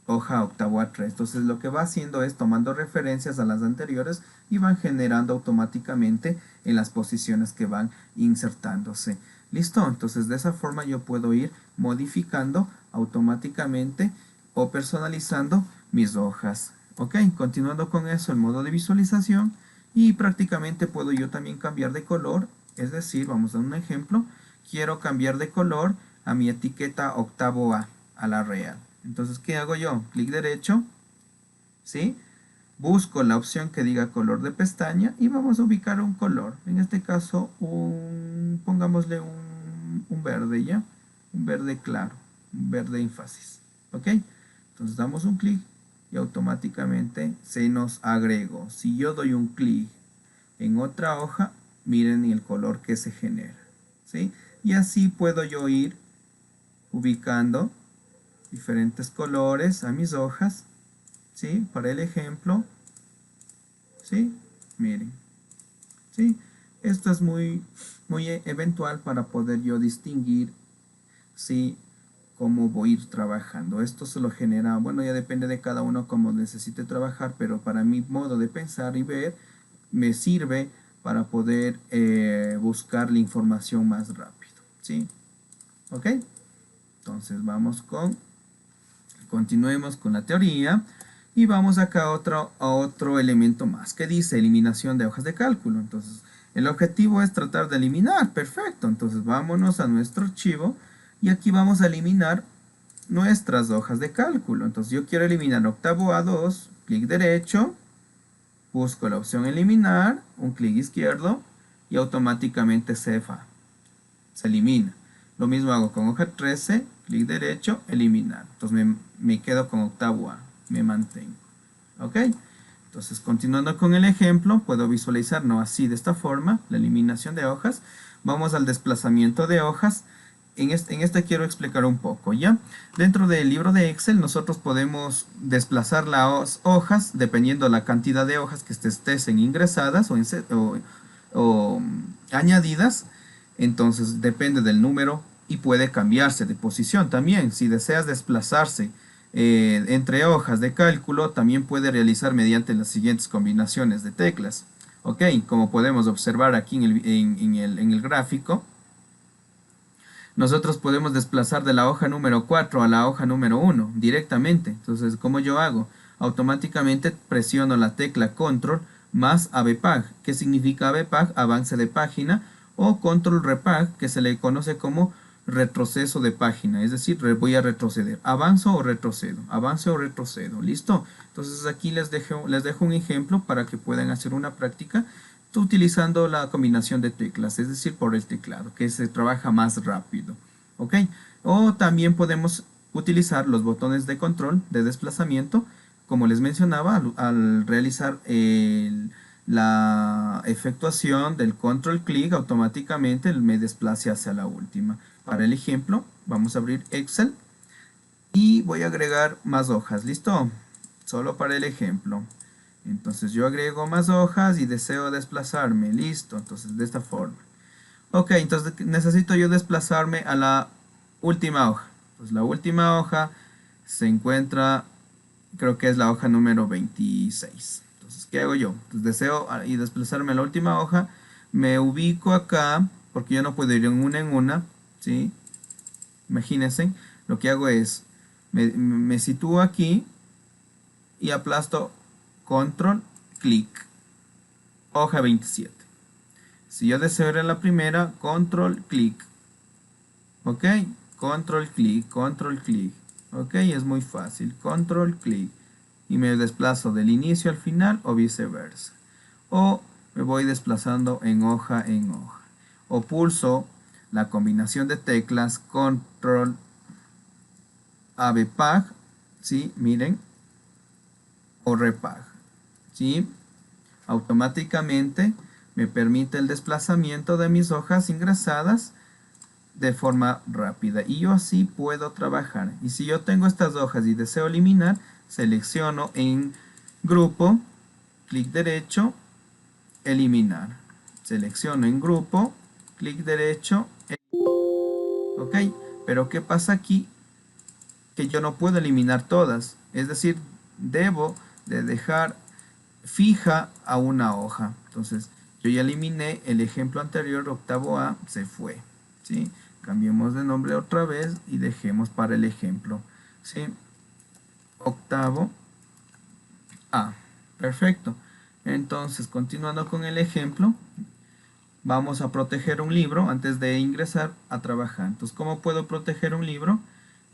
hoja octavo A3. Entonces lo que va haciendo es tomando referencias a las anteriores y van generando automáticamente en las posiciones que van insertándose. ¿Listo? Entonces de esa forma yo puedo ir modificando automáticamente o personalizando mis hojas. Ok, continuando con eso, el modo de visualización, y prácticamente puedo yo también cambiar de color. Es decir, vamos a un ejemplo, quiero cambiar de color a mi etiqueta octavo a la real. Entonces, ¿qué hago yo? Clic derecho, ¿sí? Busco la opción que diga color de pestaña y vamos a ubicar un color. En este caso, pongámosle un verde, ¿ya? Un verde claro, un verde énfasis, ¿ok? Entonces damos un clic y automáticamente se nos agregó. Si yo doy un clic en otra hoja, miren el color que se genera, ¿sí? Y así puedo yo ir ubicando diferentes colores a mis hojas, ¿sí? Para el ejemplo, ¿sí? Miren, ¿sí? Esto es muy eventual para poder yo distinguir, ¿sí? Cómo voy a ir trabajando. Esto se lo genera, bueno, ya depende de cada uno cómo necesite trabajar, pero para mi modo de pensar y ver, me sirve para poder buscar la información más rápido, ¿sí? ¿Ok? Entonces continuemos con la teoría y vamos acá a otro elemento más que dice eliminación de hojas de cálculo. Entonces, el objetivo es tratar de eliminar, perfecto. Entonces, vámonos a nuestro archivo y aquí vamos a eliminar nuestras hojas de cálculo. Entonces, yo quiero eliminar octavo A2, clic derecho, busco la opción eliminar, un clic izquierdo y automáticamente se elimina. Lo mismo hago con hoja 13, clic derecho, eliminar. Entonces me quedo con octavo A, me mantengo. ¿Ok? Entonces continuando con el ejemplo, puedo visualizar, no así de esta forma, la eliminación de hojas. Vamos al desplazamiento de hojas. En este quiero explicar un poco, ¿ya? Dentro del libro de Excel nosotros podemos desplazar las hojas dependiendo la cantidad de hojas que estén ingresadas o añadidas. Entonces depende del número y puede cambiarse de posición también. Si deseas desplazarse entre hojas de cálculo, también puede realizar mediante las siguientes combinaciones de teclas. Ok, como podemos observar aquí en el gráfico, nosotros podemos desplazar de la hoja número 4 a la hoja número 1 directamente. Entonces, ¿cómo yo hago? Automáticamente presiono la tecla Control más ABPAG. ¿Qué significa ABPAG? Avance de página, o Control Repag, que se le conoce como retroceso de página. Es decir, voy a retroceder. Avanzo o retrocedo. Avance o retrocedo. ¿Listo? Entonces aquí les dejo un ejemplo para que puedan hacer una práctica utilizando la combinación de teclas, es decir, por el teclado, que se trabaja más rápido, ¿ok? O también podemos utilizar los botones de control de desplazamiento, como les mencionaba, al realizar la efectuación del control clic, automáticamente me desplace hacia la última. Para el ejemplo, vamos a abrir Excel y voy a agregar más hojas, ¿listo? Solo para el ejemplo. Entonces yo agrego más hojas y deseo desplazarme. Listo. Entonces de esta forma. Ok, entonces necesito yo desplazarme a la última hoja. Pues la última hoja se encuentra, creo que es la hoja número 26. Entonces, ¿qué hago yo? Pues deseo y desplazarme a la última hoja. Me ubico acá, porque yo no puedo ir en una, ¿sí? Imagínense, lo que hago es, me sitúo aquí y aplasto control clic, hoja 27. Si yo deseo ir a la primera, control clic, ok, control clic, ok, es muy fácil, control clic, y me desplazo del inicio al final o viceversa, o me voy desplazando en hoja, o pulso la combinación de teclas control ABPAG, ¿sí? Miren, o repaga, ¿sí? Automáticamente me permite el desplazamiento de mis hojas ingresadas de forma rápida y yo así puedo trabajar. Y si yo tengo estas hojas y deseo eliminar, selecciono en grupo, clic derecho, eliminar. Selecciono en grupo, clic derecho, ok. Pero ¿qué pasa aquí? Que yo no puedo eliminar todas, es decir, debo de dejar fija a una hoja. Entonces yo ya eliminé el ejemplo anterior, octavo A, se fue, ¿sí? Cambiemos de nombre otra vez y dejemos para el ejemplo, ¿sí? Octavo A, perfecto. Entonces, continuando con el ejemplo, vamos a proteger un libro antes de ingresar a trabajar. Entonces, ¿cómo puedo proteger un libro?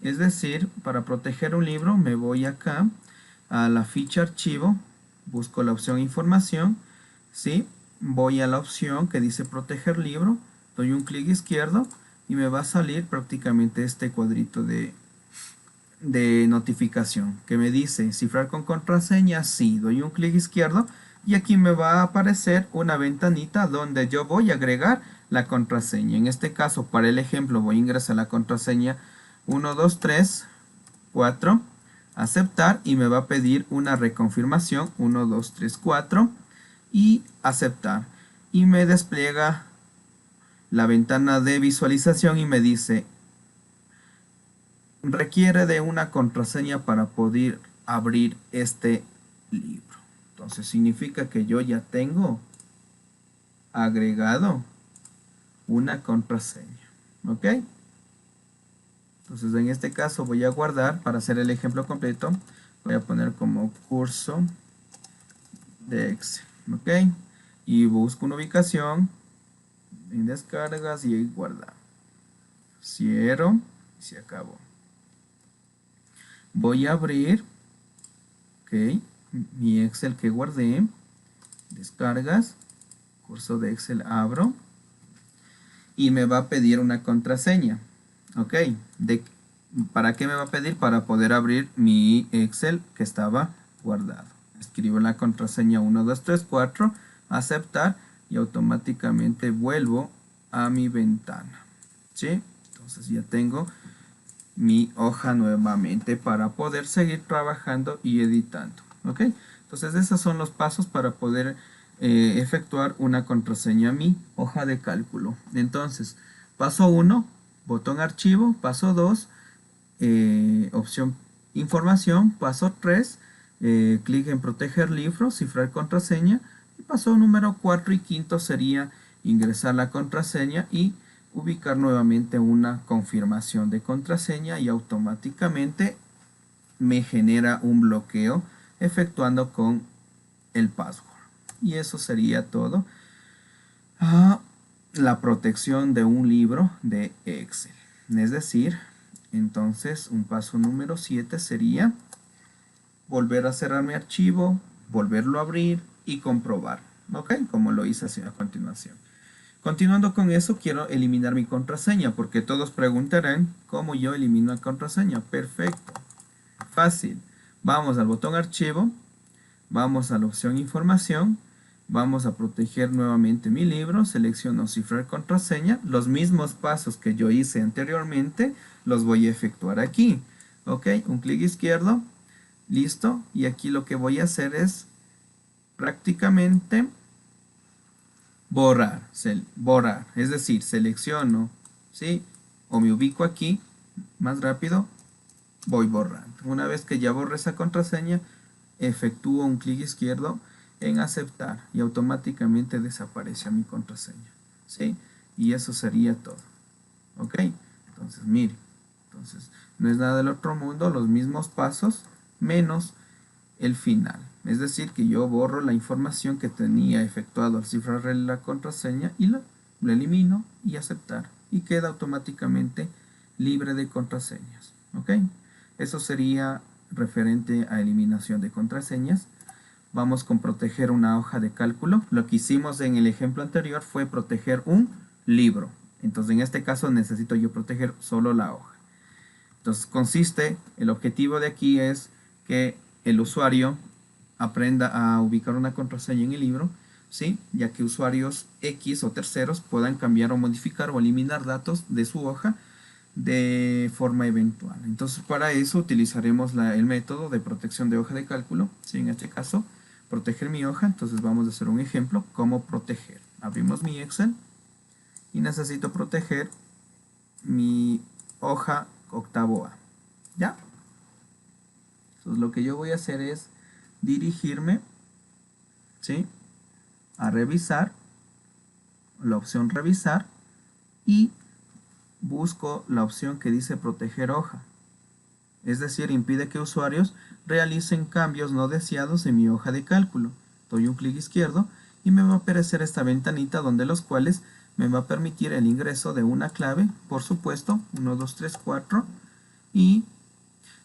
Es decir, para proteger un libro me voy acá a la ficha archivo, busco la opción información, ¿sí? Voy a la opción que dice proteger libro, doy un clic izquierdo y me va a salir prácticamente este cuadrito de notificación que me dice cifrar con contraseña, sí, doy un clic izquierdo y aquí me va a aparecer una ventanita donde yo voy a agregar la contraseña. En este caso, para el ejemplo, voy a ingresar la contraseña 1234, aceptar y me va a pedir una reconfirmación 1234 y aceptar. Y me despliega la ventana de visualización y me dice requiere de una contraseña para poder abrir este libro. Entonces significa que yo ya tengo agregado una contraseña. ¿Ok? Entonces en este caso voy a guardar para hacer el ejemplo completo. Voy a poner como curso de Excel. ¿Ok? Y busco una ubicación en descargas y guardar. Cierro y se acabó. Voy a abrir, ok, mi Excel que guardé, descargas, curso de Excel abro y me va a pedir una contraseña, ok, ¿para qué me va a pedir? Para poder abrir mi Excel que estaba guardado. Escribo la contraseña 1234, aceptar y automáticamente vuelvo a mi ventana, ¿sí? Entonces ya tengo mi hoja nuevamente para poder seguir trabajando y editando, ¿ok? Entonces esos son los pasos para poder efectuar una contraseña a mi hoja de cálculo. Entonces, paso 1, botón archivo, paso 2, opción información, paso 3, clic en proteger libro, cifrar contraseña, y paso número 4 y quinto sería ingresar la contraseña y ubicar nuevamente una confirmación de contraseña y automáticamente me genera un bloqueo efectuando con el password. Y eso sería todo. La protección de un libro de Excel. Es decir, entonces un paso número 7 sería volver a cerrar mi archivo, volverlo a abrir y comprobar. ¿Ok? Como lo hice así a continuación. Continuando con eso, quiero eliminar mi contraseña, porque todos preguntarán cómo yo elimino la contraseña. Perfecto, fácil. Vamos al botón archivo, vamos a la opción información, vamos a proteger nuevamente mi libro, selecciono cifrar contraseña, los mismos pasos que yo hice anteriormente los voy a efectuar aquí. Ok, un clic izquierdo, listo, y aquí lo que voy a hacer es prácticamente borrar, borrar, es decir, selecciono, ¿sí? O me ubico aquí, más rápido, voy borrando. Una vez que ya borré esa contraseña, efectúo un clic izquierdo en aceptar y automáticamente desaparece mi contraseña, ¿sí? Y eso sería todo, ¿ok? Entonces, mire, entonces, no es nada del otro mundo, los mismos pasos, menos el final. Es decir, que yo borro la información que tenía efectuado al cifrar la contraseña y lo elimino y aceptar. Y queda automáticamente libre de contraseñas. ¿Ok? Eso sería referente a eliminación de contraseñas. Vamos con proteger una hoja de cálculo. Lo que hicimos en el ejemplo anterior fue proteger un libro. Entonces, en este caso necesito yo proteger solo la hoja. Entonces, el objetivo de aquí es que el usuario aprenda a ubicar una contraseña en el libro, ¿sí? Ya que usuarios X o terceros puedan cambiar o modificar o eliminar datos de su hoja de forma eventual. Entonces, para eso utilizaremos el método de protección de hoja de cálculo, ¿sí? En este caso, proteger mi hoja. Entonces vamos a hacer un ejemplo, cómo proteger. Abrimos mi Excel y necesito proteger mi hoja octavo A, ¿ya? Entonces lo que yo voy a hacer es dirigirme, ¿sí?, a revisar, la opción revisar, y busco la opción que dice proteger hoja. Es decir, impide que usuarios realicen cambios no deseados en mi hoja de cálculo. Doy un clic izquierdo y me va a aparecer esta ventanita donde los cuales me va a permitir el ingreso de una clave, por supuesto, 1, 2, 3, 4, y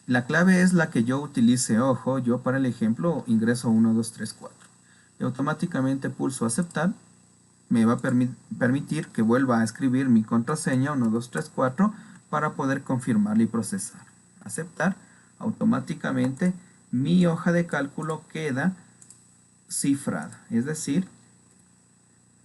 la clave es la que yo utilice. Ojo, yo para el ejemplo ingreso 1, 2, 3, 4. Y automáticamente pulso aceptar. Me va a permitir que vuelva a escribir mi contraseña 1, 2, 3, 4 para poder confirmarla y procesar. Aceptar. Automáticamente mi hoja de cálculo queda cifrada. Es decir,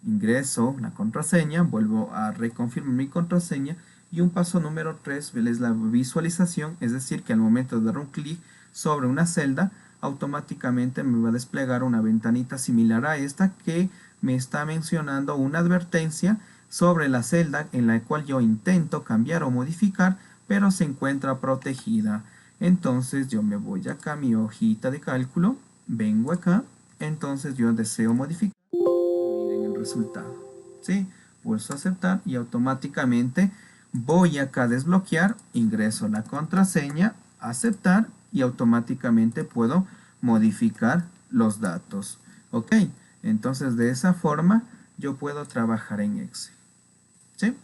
ingreso la contraseña, vuelvo a reconfirmar mi contraseña, y un paso número 3 es la visualización, es decir, que al momento de dar un clic sobre una celda, automáticamente me va a desplegar una ventanita similar a esta que me está mencionando una advertencia sobre la celda en la cual yo intento cambiar o modificar, pero se encuentra protegida. Entonces yo me voy acá a mi hojita de cálculo, vengo acá, entonces yo deseo modificar. Miren el resultado, ¿sí? Pulso aceptar y automáticamente voy acá a desbloquear, ingreso la contraseña, aceptar, y automáticamente puedo modificar los datos. Ok, entonces de esa forma yo puedo trabajar en Excel, ¿sí?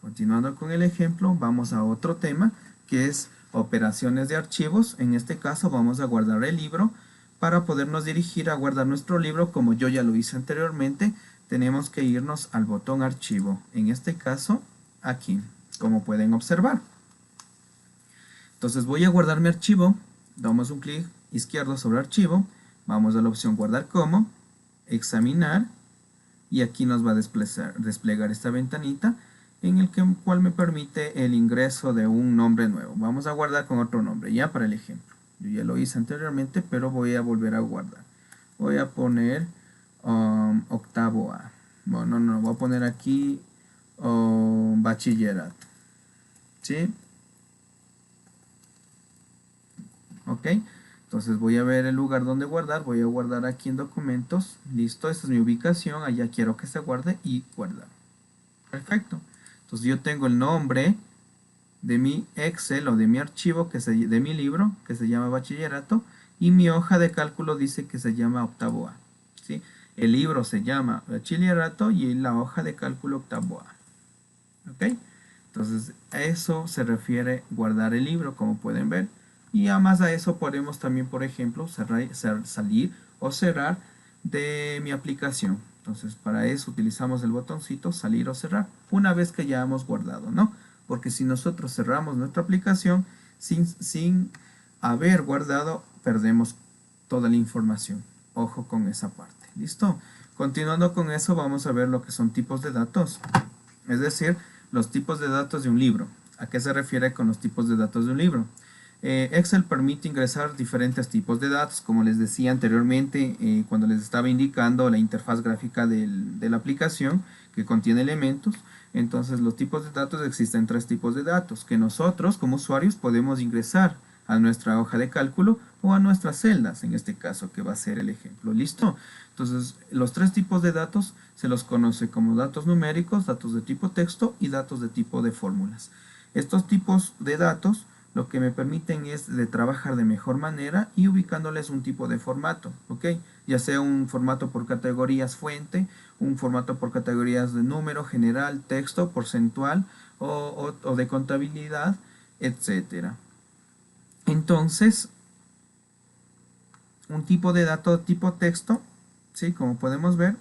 Continuando con el ejemplo, vamos a otro tema que es operaciones de archivos. En este caso vamos a guardar el libro. Para podernos dirigir a guardar nuestro libro, como yo ya lo hice anteriormente, tenemos que irnos al botón archivo. En este caso, aquí, como pueden observar. Entonces voy a guardar mi archivo, damos un clic izquierdo sobre archivo, vamos a la opción guardar como, examinar, y aquí nos va a desplegar esta ventanita en el cual me permite el ingreso de un nombre nuevo. Vamos a guardar con otro nombre, ya para el ejemplo. Yo ya lo hice anteriormente, pero voy a volver a guardar. Voy a poner octavo A. Bueno, no, voy a poner aquí bachillerato. ¿Sí? Ok. Entonces voy a ver el lugar donde guardar. Voy a guardar aquí en documentos. Listo, esta es mi ubicación. Allá quiero que se guarde y guardar. Perfecto. Entonces yo tengo el nombre de mi Excel o de mi archivo, de mi libro, que se llama bachillerato, y mi hoja de cálculo dice que se llama octavo A, ¿sí? El libro se llama bachillerato y la hoja de cálculo octavo A. ¿Ok? Entonces a eso se refiere guardar el libro, como pueden ver. Y además a eso podemos también, por ejemplo, salir o cerrar de mi aplicación. Entonces para eso utilizamos el botoncito salir o cerrar, una vez que ya hemos guardado, ¿no? Porque si nosotros cerramos nuestra aplicación sin haber guardado, perdemos toda la información. Ojo con esa parte. ¿Listo? Continuando con eso, vamos a ver lo que son tipos de datos. Es decir, los tipos de datos de un libro. ¿A qué se refiere con los tipos de datos de un libro? Excel permite ingresar diferentes tipos de datos, como les decía anteriormente, cuando les estaba indicando la interfaz gráfica de la aplicación que contiene elementos. Entonces los tipos de datos, existen 3 tipos de datos que nosotros como usuarios podemos ingresar a nuestra hoja de cálculo o a nuestras celdas, en este caso que va a ser el ejemplo. ¿Listo? Entonces los 3 tipos de datos se los conoce como datos numéricos, datos de tipo texto y datos de tipo de fórmulas. Estos tipos de datos lo que me permiten es de trabajar de mejor manera y ubicándoles un tipo de formato, ¿ok? Ya sea un formato por categorías fuente, un formato por categorías de número, general, texto, porcentual o de contabilidad, etcétera. Entonces, un tipo de dato tipo texto, ¿sí? Como podemos ver,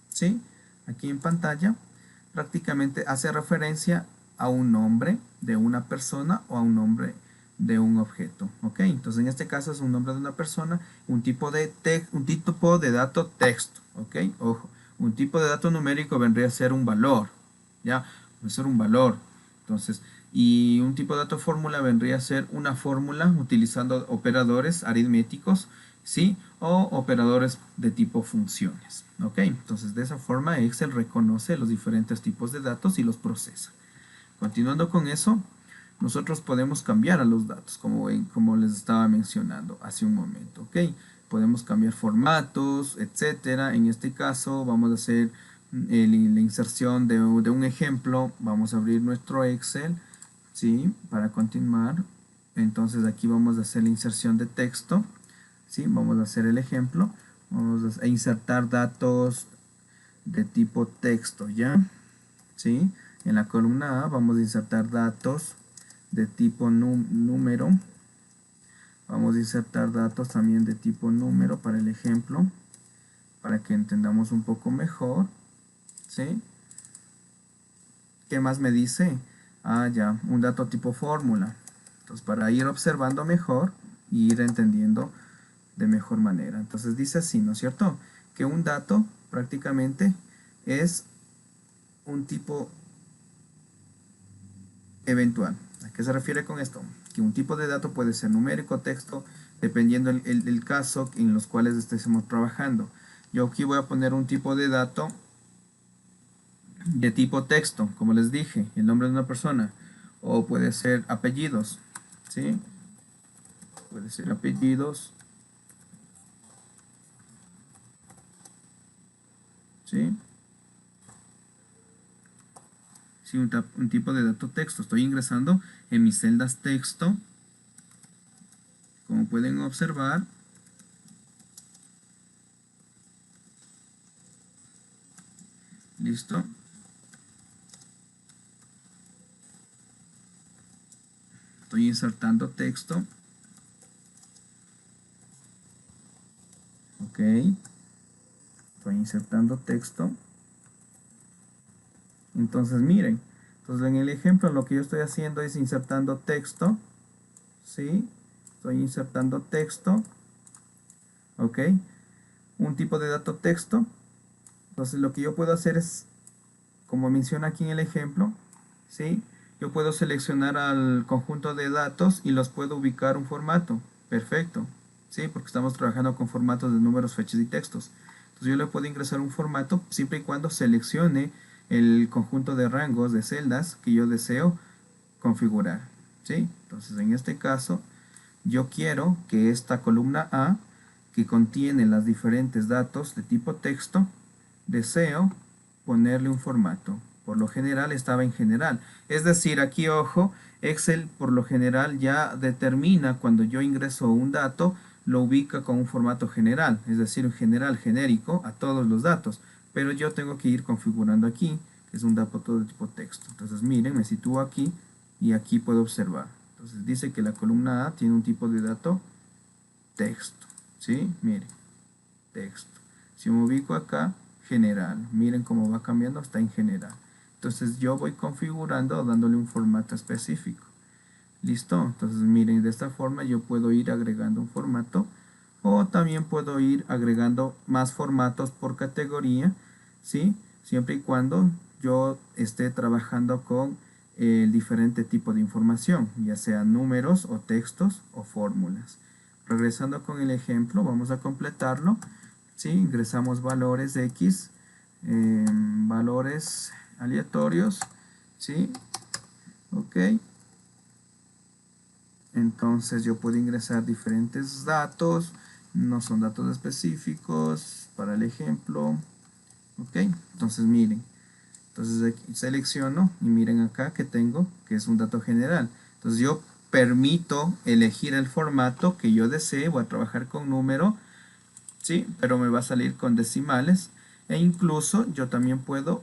¿sí? Aquí en pantalla, prácticamente hace referencia a un nombre de una persona o a un nombre de un objeto, ¿ok? Entonces en este caso es un nombre de una persona, un tipo de dato texto, ¿ok? Ojo, un tipo de dato numérico vendría a ser un valor, ¿ya? Va a ser un valor. Entonces, y un tipo de dato fórmula vendría a ser una fórmula utilizando operadores aritméticos, ¿sí? O operadores de tipo funciones, ¿ok? Entonces de esa forma Excel reconoce los diferentes tipos de datos y los procesa. Continuando con eso, nosotros podemos cambiar a los datos, como les estaba mencionando hace un momento, ¿ok? Podemos cambiar formatos, etcétera. En este caso vamos a hacer la inserción de un ejemplo. Vamos a abrir nuestro Excel, ¿sí? Para continuar. Entonces aquí vamos a hacer la inserción de texto, ¿sí? Vamos a hacer el ejemplo. Vamos a insertar datos de tipo texto, ¿ya? ¿Sí? En la columna A vamos a insertar datos de tipo número. Vamos a insertar datos también de tipo número para el ejemplo, para que entendamos un poco mejor, ¿sí? ¿Qué más me dice? Ah, ya, un dato tipo fórmula. Entonces, para ir observando mejor y ir entendiendo de mejor manera. Entonces dice así, ¿no es cierto? Que un dato prácticamente es un tipo eventual. ¿A qué se refiere con esto? Que un tipo de dato puede ser numérico, texto, dependiendo el caso en los cuales estemos trabajando. Yo aquí voy a poner un tipo de dato de tipo texto, como les dije, el nombre de una persona, o puede ser apellidos, ¿sí? Puede ser apellidos, ¿sí? Sí, un tipo de dato texto. Estoy ingresando en mis celdas texto, como pueden observar. Listo. Estoy insertando texto. Ok. Estoy insertando texto. Entonces miren. Entonces en el ejemplo lo que yo estoy haciendo es insertando texto. ¿Sí? Estoy insertando texto. Ok. Un tipo de dato texto. Entonces lo que yo puedo hacer es, como menciona aquí en el ejemplo, ¿sí? Yo puedo seleccionar al conjunto de datos y los puedo ubicar un formato. Perfecto. ¿Sí? Porque estamos trabajando con formatos de números, fechas y textos. Entonces yo le puedo ingresar un formato siempre y cuando seleccione el conjunto de rangos de celdas que yo deseo configurar. ¿Sí? Entonces en este caso yo quiero que esta columna A, que contiene los diferentes datos de tipo texto, deseo ponerle un formato. Por lo general estaba en general. Es decir, aquí ojo, Excel por lo general ya determina cuando yo ingreso un dato, lo ubica con un formato general, es decir, un general genérico a todos los datos. Pero yo tengo que ir configurando aquí, que es un dato de tipo texto. Entonces miren, me sitúo aquí y aquí puedo observar. Entonces dice que la columna A tiene un tipo de dato texto. ¿Sí? Miren, texto. Si me ubico acá, general. Miren cómo va cambiando, está en general. Entonces yo voy configurando dándole un formato específico. ¿Listo? Entonces miren, de esta forma yo puedo ir agregando un formato o también puedo ir agregando más formatos por categoría, ¿sí? Siempre y cuando yo esté trabajando con el diferente tipo de información, ya sea números o textos o fórmulas. Regresando con el ejemplo, vamos a completarlo. ¿Sí? Ingresamos valores X, valores aleatorios, ¿sí? Ok. Entonces yo puedo ingresar diferentes datos, no son datos específicos para el ejemplo. Ok, entonces miren, entonces aquí selecciono y miren acá que tengo, que es un dato general. Entonces yo permito elegir el formato que yo desee, voy a trabajar con número, sí, pero me va a salir con decimales. E incluso yo también puedo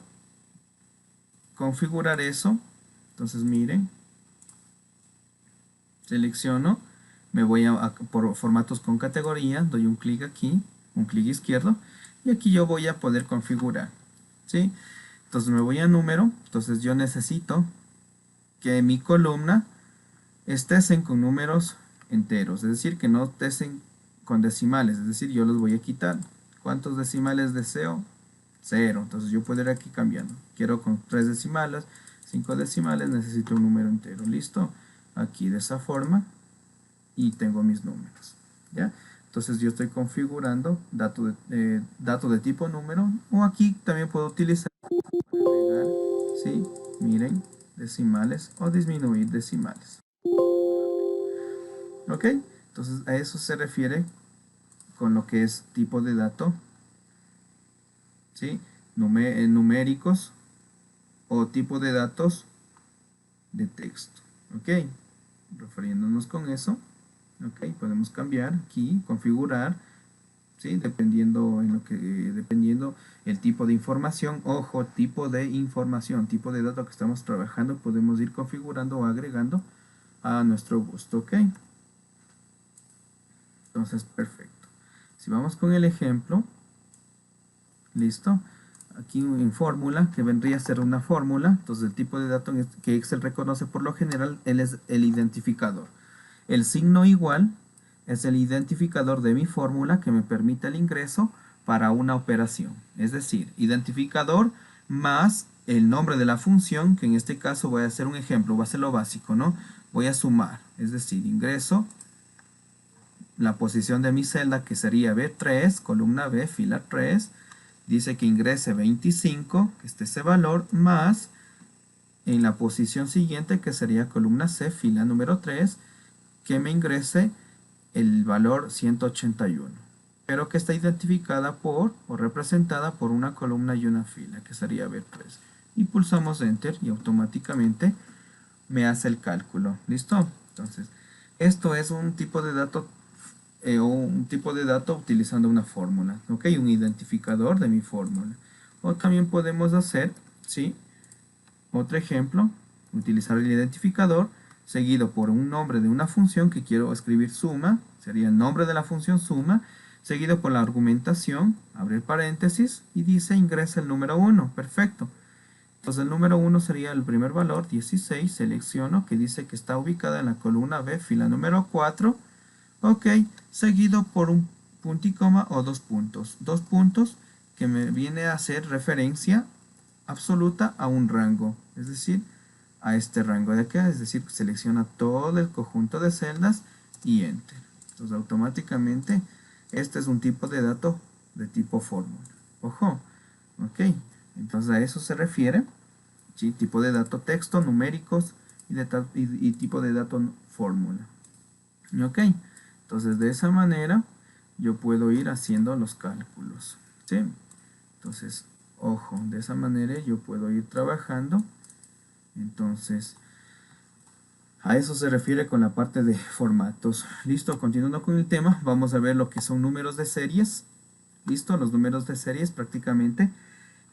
configurar eso. Entonces miren, selecciono, me voy por formatos con categoría, doy un clic aquí, un clic izquierdo, y aquí yo voy a poder configurar, ¿sí? Entonces me voy a número, entonces yo necesito que mi columna estén con números enteros, es decir, que no estén con decimales, es decir, yo los voy a quitar. ¿Cuántos decimales deseo? 0. Entonces yo puedo ir aquí cambiando. Quiero con 3 decimales, 5 decimales, necesito un número entero. ¿Listo? Aquí de esa forma y tengo mis números. ¿Ya? Entonces yo estoy configurando dato de tipo número, o aquí también puedo utilizar para agregar, ¿sí? Miren, decimales o disminuir decimales. ¿Ok? Entonces a eso se refiere con lo que es tipo de dato, ¿sí? Numéricos o tipo de datos de texto. ¿Ok? Refiriéndonos con eso. ¿Ok? Podemos cambiar aquí, configurar, ¿sí? Dependiendo el tipo de información. Ojo, tipo de información, tipo de dato que estamos trabajando, podemos ir configurando o agregando a nuestro gusto. ¿Ok? Entonces, perfecto. Si vamos con el ejemplo, listo. Aquí en fórmula, que vendría a ser una fórmula. Entonces el tipo de dato que Excel reconoce por lo general es el identificador. El signo igual es el identificador de mi fórmula que me permite el ingreso para una operación. Es decir, identificador más el nombre de la función, que en este caso voy a hacer un ejemplo, va a ser lo básico, ¿no? Voy a sumar, es decir, ingreso la posición de mi celda, que sería B3, columna B, fila 3, dice que ingrese 25, que esté ese valor, más en la posición siguiente, que sería columna C, fila número 3, que me ingrese el valor 181, pero que está identificada por o representada por una columna y una fila, que sería B3. Y pulsamos Enter y automáticamente me hace el cálculo. ¿Listo? Entonces, esto es un tipo de dato o un tipo de dato utilizando una fórmula, ¿ok? Un identificador de mi fórmula. O también podemos hacer, ¿sí? Otro ejemplo, utilizar el identificador seguido por un nombre de una función que quiero escribir suma, sería el nombre de la función suma, seguido por la argumentación, abrir paréntesis, y dice ingresa el número 1, perfecto. Entonces el número 1 sería el primer valor, 16, selecciono, que dice que está ubicada en la columna B, fila número 4, ok, seguido por un punto y coma o dos puntos que me viene a hacer referencia absoluta a un rango, es decir, a este rango de acá, es decir, selecciona todo el conjunto de celdas y Enter. Entonces automáticamente este es un tipo de dato de tipo fórmula. Ojo, ok, entonces a eso se refiere, ¿sí? Tipo de dato texto, numéricos y tipo de dato fórmula. Ok, entonces de esa manera yo puedo ir haciendo los cálculos, ¿sí? Entonces, ojo, de esa manera yo puedo ir trabajando. Entonces, a eso se refiere con la parte de formatos. Listo, continuando con el tema, vamos a ver lo que son números de series. Listo, los números de series prácticamente.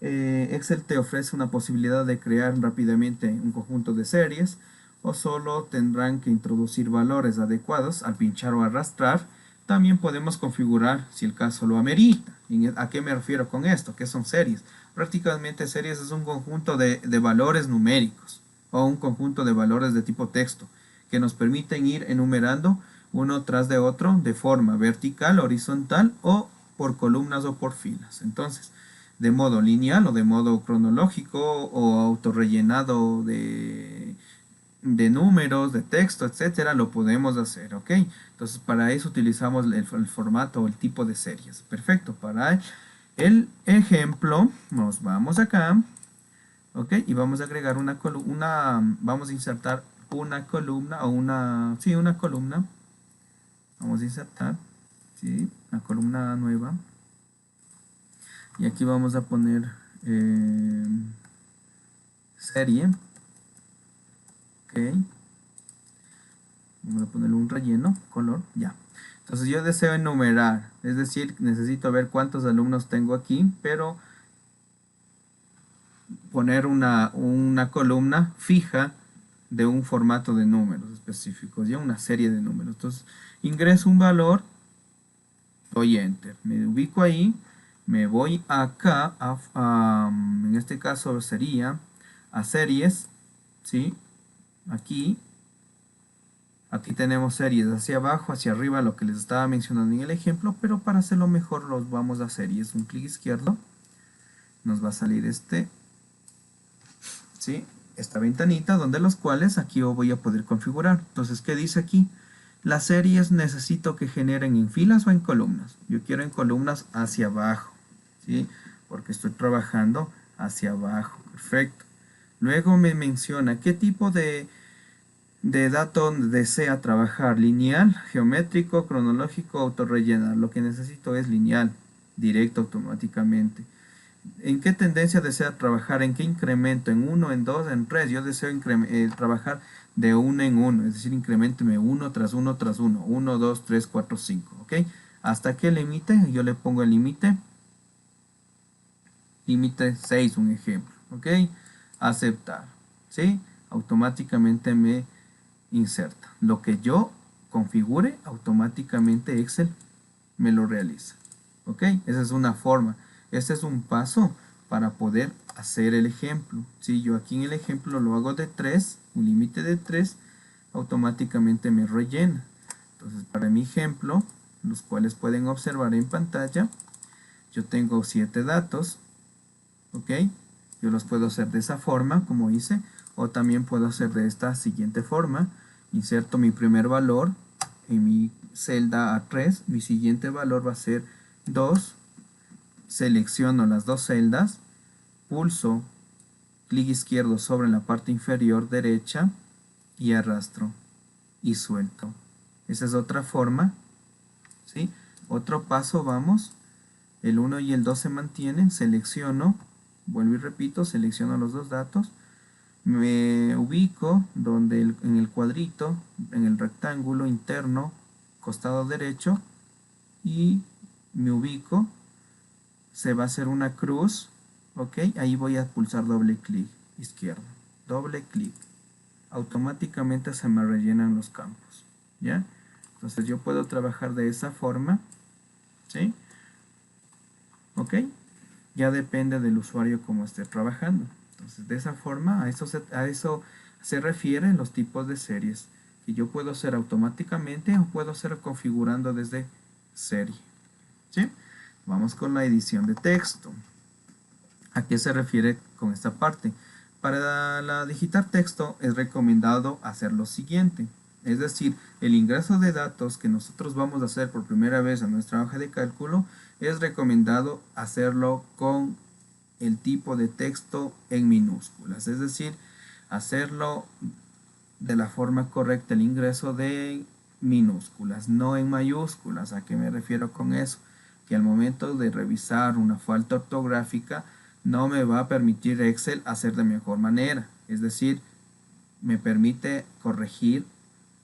Excel te ofrece una posibilidad de crear rápidamente un conjunto de series, o solo tendrán que introducir valores adecuados al pinchar o arrastrar. También podemos configurar si el caso lo amerita. ¿A qué me refiero con esto? ¿Qué son series? Prácticamente series es un conjunto de valores numéricos o un conjunto de valores de tipo texto que nos permiten ir enumerando uno tras de otro de forma vertical, horizontal o por columnas o por filas. Entonces, de modo lineal o de modo cronológico o autorrellenado de números, de texto, etcétera, lo podemos hacer, ¿ok? Entonces, para eso utilizamos el formato o el tipo de series. Perfecto, para el ejemplo, nos vamos acá, ¿ok? Y vamos a agregar vamos a insertar una columna o una columna. Vamos a insertar, ¿sí? Una columna nueva. Y aquí vamos a poner serie. Ok. Vamos a ponerle un relleno, color, ya. Entonces yo deseo enumerar, es decir, necesito ver cuántos alumnos tengo aquí, pero poner una columna fija de un formato de números específicos, ya una serie de números. Entonces ingreso un valor, doy Enter, me ubico ahí, me voy acá, en este caso sería a series, ¿sí? Aquí, Aquí tenemos series hacia abajo, hacia arriba, lo que les estaba mencionando en el ejemplo, pero para hacerlo mejor los vamos a series. Un clic izquierdo, nos va a salir ¿sí? Esta ventanita, donde los cuales aquí yo voy a poder configurar. Entonces, ¿qué dice aquí? Las series necesito que generen en filas o en columnas. Yo quiero en columnas hacia abajo, ¿sí? Porque estoy trabajando hacia abajo. Perfecto. Luego me menciona qué tipo de dato desea trabajar: lineal, geométrico, cronológico, autorrellenar. Lo que necesito es lineal, directo automáticamente. ¿En qué tendencia desea trabajar? ¿En qué incremento? ¿En 1, en 2, en 3? Yo deseo trabajar de 1 en 1, es decir, incrementeme 1 tras 1 tras 1. 1, 2, 3, 4, 5. ¿Ok? ¿Hasta qué límite? Yo le pongo el límite. Límite 6, un ejemplo. ¿Ok? Aceptar. ¿Sí? Automáticamente me inserta. Lo que yo configure, automáticamente Excel me lo realiza. ¿Ok? Esa es una forma. Este es un paso para poder hacer el ejemplo. Si yo aquí en el ejemplo lo hago de 3, un límite de 3, automáticamente me rellena. Entonces, para mi ejemplo, los cuales pueden observar en pantalla, yo tengo 7 datos. ¿Ok? Yo los puedo hacer de esa forma, como hice, o también puedo hacer de esta siguiente forma. Inserto mi primer valor en mi celda A3, mi siguiente valor va a ser 2, selecciono las dos celdas, pulso clic izquierdo sobre la parte inferior derecha y arrastro y suelto. Esa es otra forma, ¿sí? Otro paso, vamos, el 1 y el 2 se mantienen, selecciono, vuelvo y repito, selecciono los dos datos, me ubico en el cuadrito, en el rectángulo interno, costado derecho, y me ubico, se va a hacer una cruz, ¿ok? Ahí voy a pulsar doble clic izquierdo, doble clic, automáticamente se me rellenan los campos, ¿ya? Entonces yo puedo trabajar de esa forma, ¿sí? ¿Ok? Ya depende del usuario cómo esté trabajando. Entonces, de esa forma, a eso se refieren los tipos de series, que yo puedo hacer automáticamente o puedo hacer configurando desde serie. ¿Sí? Vamos con la edición de texto. ¿A qué se refiere con esta parte? Para digitar texto es recomendado hacer lo siguiente. Es decir, el ingreso de datos que nosotros vamos a hacer por primera vez a nuestra hoja de cálculo, es recomendado hacerlo con el tipo de texto en minúsculas. Es decir, hacerlo de la forma correcta, el ingreso de minúsculas, no en mayúsculas. ¿A qué me refiero con eso? Que al momento de revisar una falta ortográfica, no me va a permitir Excel hacer de mejor manera. Es decir, me permite corregir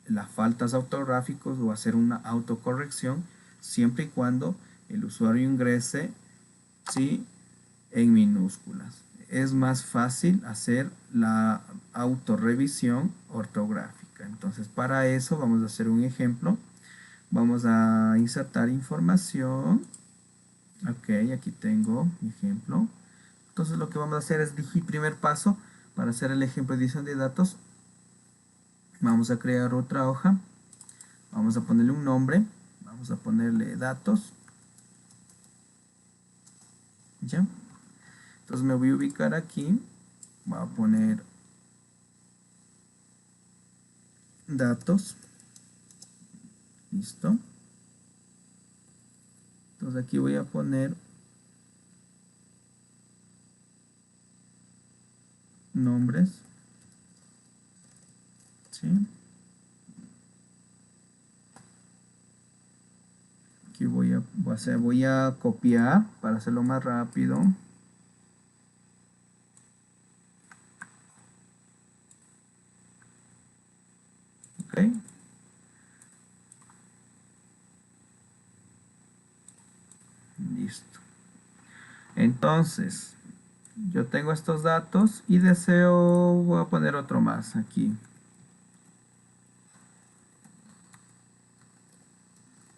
las faltas ortográficas o hacer una autocorrección siempre y cuando el usuario ingrese, ¿sí?, en minúsculas. Es más fácil hacer la autorrevisión ortográfica. Entonces, para eso vamos a hacer un ejemplo. Vamos a insertar información. Ok, aquí tengo mi ejemplo. Entonces, lo que vamos a hacer es primer paso para hacer el ejemplo de edición de datos. Vamos a crear otra hoja. Vamos a ponerle un nombre. Vamos a ponerle datos. ¿Ya? Entonces me voy a ubicar aquí, voy a poner datos, listo. Entonces aquí voy a poner nombres, ¿sí? Aquí voy a copiar para hacerlo más rápido. Ok. Listo. Entonces, yo tengo estos datos y voy a poner otro más aquí.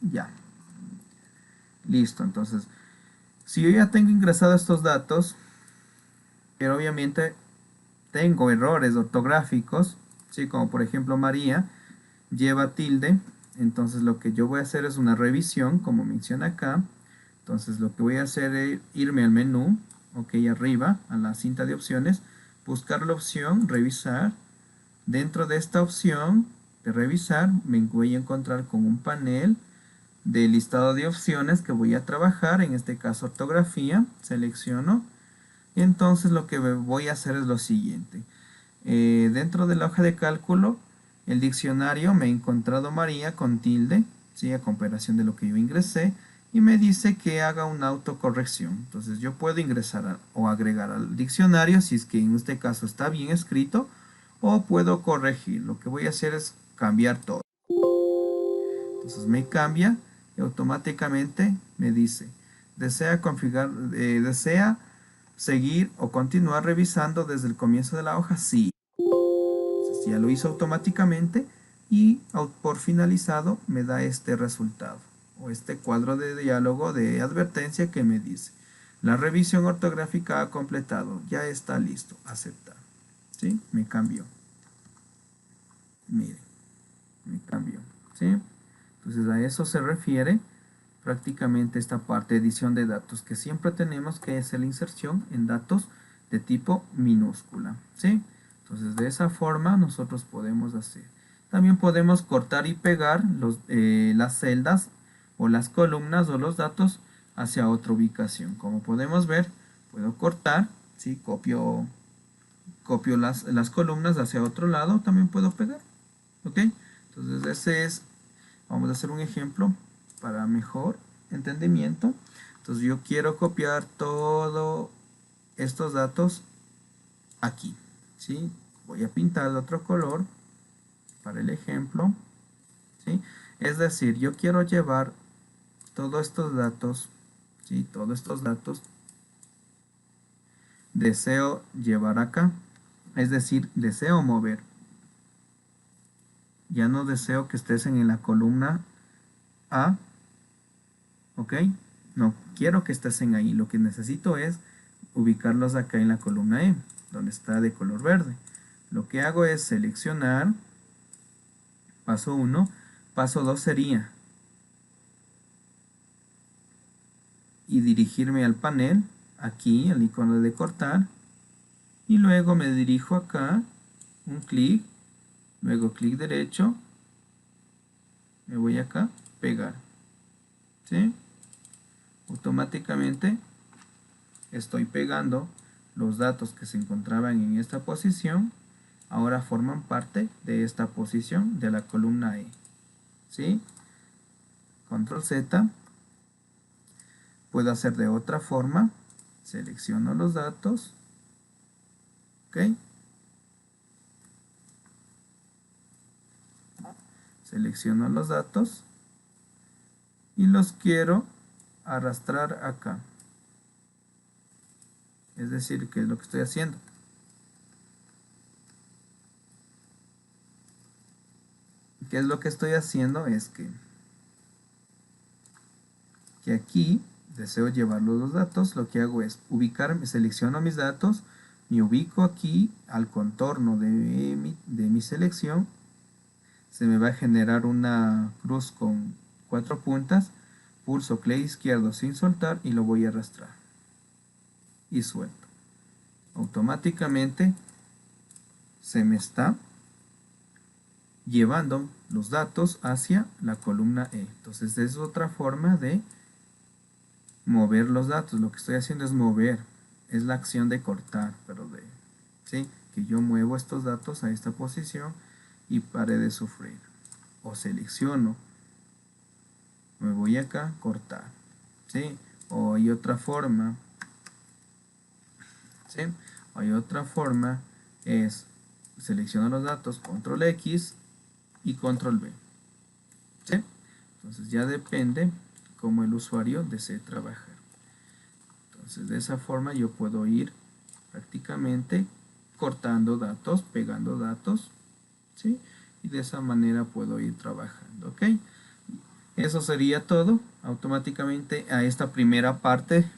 Ya. Listo, entonces, si yo ya tengo ingresado estos datos, pero obviamente tengo errores ortográficos, ¿sí? Como por ejemplo María, lleva tilde, entonces lo que yo voy a hacer es una revisión, como menciona acá. Entonces lo que voy a hacer es irme al menú, ok, arriba, a la cinta de opciones, buscar la opción, revisar. Dentro de esta opción de revisar, me voy a encontrar con un panel de listado de opciones que voy a trabajar, en este caso ortografía, selecciono. Y entonces lo que voy a hacer es lo siguiente. Dentro de la hoja de cálculo, el diccionario me he encontrado María con tilde, ¿sí? A comparación de lo que yo ingresé, y me dice que haga una autocorrección. Entonces yo puedo ingresar o agregar al diccionario si es que en este caso está bien escrito, o puedo corregir. Lo que voy a hacer es cambiar todo. Entonces me cambia y automáticamente me dice, ¿desea seguir o continuar revisando desde el comienzo de la hoja? Sí. Entonces ya lo hizo automáticamente y por finalizado me da este resultado o este cuadro de diálogo de advertencia que me dice, la revisión ortográfica ha completado, ya está listo, aceptar. ¿Sí? Me cambió. Miren, me cambió. ¿Sí? Entonces a eso se refiere prácticamente esta parte de edición de datos que siempre tenemos, que es la inserción en datos de tipo minúscula. ¿Sí? Entonces de esa forma nosotros podemos hacer. También podemos cortar y pegar las celdas o las columnas o los datos hacia otra ubicación. Como podemos ver, puedo cortar, ¿sí? Copio las columnas hacia otro lado, también puedo pegar. ¿Ok? Entonces vamos a hacer un ejemplo para mejor entendimiento. Entonces yo quiero copiar todos estos datos aquí, ¿sí? Voy a pintar de otro color para el ejemplo, ¿sí? Es decir, yo quiero llevar todos estos datos, ¿sí? Todos estos datos deseo llevar acá, es decir, deseo mover. Ya no deseo que estés en la columna A, ¿ok? No quiero que estés en ahí, lo que necesito es ubicarlos acá en la columna E, donde está de color verde. Lo que hago es seleccionar, paso 1, paso 2 sería, y dirigirme al panel, aquí, al icono de cortar, y luego me dirijo acá, un clic, luego clic derecho, me voy acá, pegar, ¿sí? Automáticamente estoy pegando los datos que se encontraban en esta posición, ahora forman parte de esta posición de la columna E, ¿sí? Control Z. Puedo hacer de otra forma, selecciono los datos, ¿ok? Selecciono los datos y los quiero arrastrar acá. Es decir, ¿qué es lo que estoy haciendo? ¿Qué es lo que estoy haciendo? Es que aquí deseo llevar los datos, lo que hago es ubicarme, selecciono mis datos, me ubico aquí al contorno de mi selección, se me va a generar una cruz con 4 puntas, pulso clic izquierdo sin soltar y lo voy a arrastrar y suelto. Automáticamente se me está llevando los datos hacia la columna E. Entonces es otra forma de mover los datos. Lo que estoy haciendo es mover, es la acción de cortar, pero ¿sí? Que yo muevo estos datos a esta posición y pare de sufrir. O selecciono, me voy acá, cortar, ¿sí? O hay otra forma, ¿sí? O hay otra forma, es selecciono los datos, control X y control V, ¿sí? Entonces ya depende cómo el usuario desee trabajar. Entonces de esa forma yo puedo ir prácticamente cortando datos, pegando datos, ¿sí? Y de esa manera puedo ir trabajando, ¿ok? Eso sería todo. Automáticamente a esta primera parte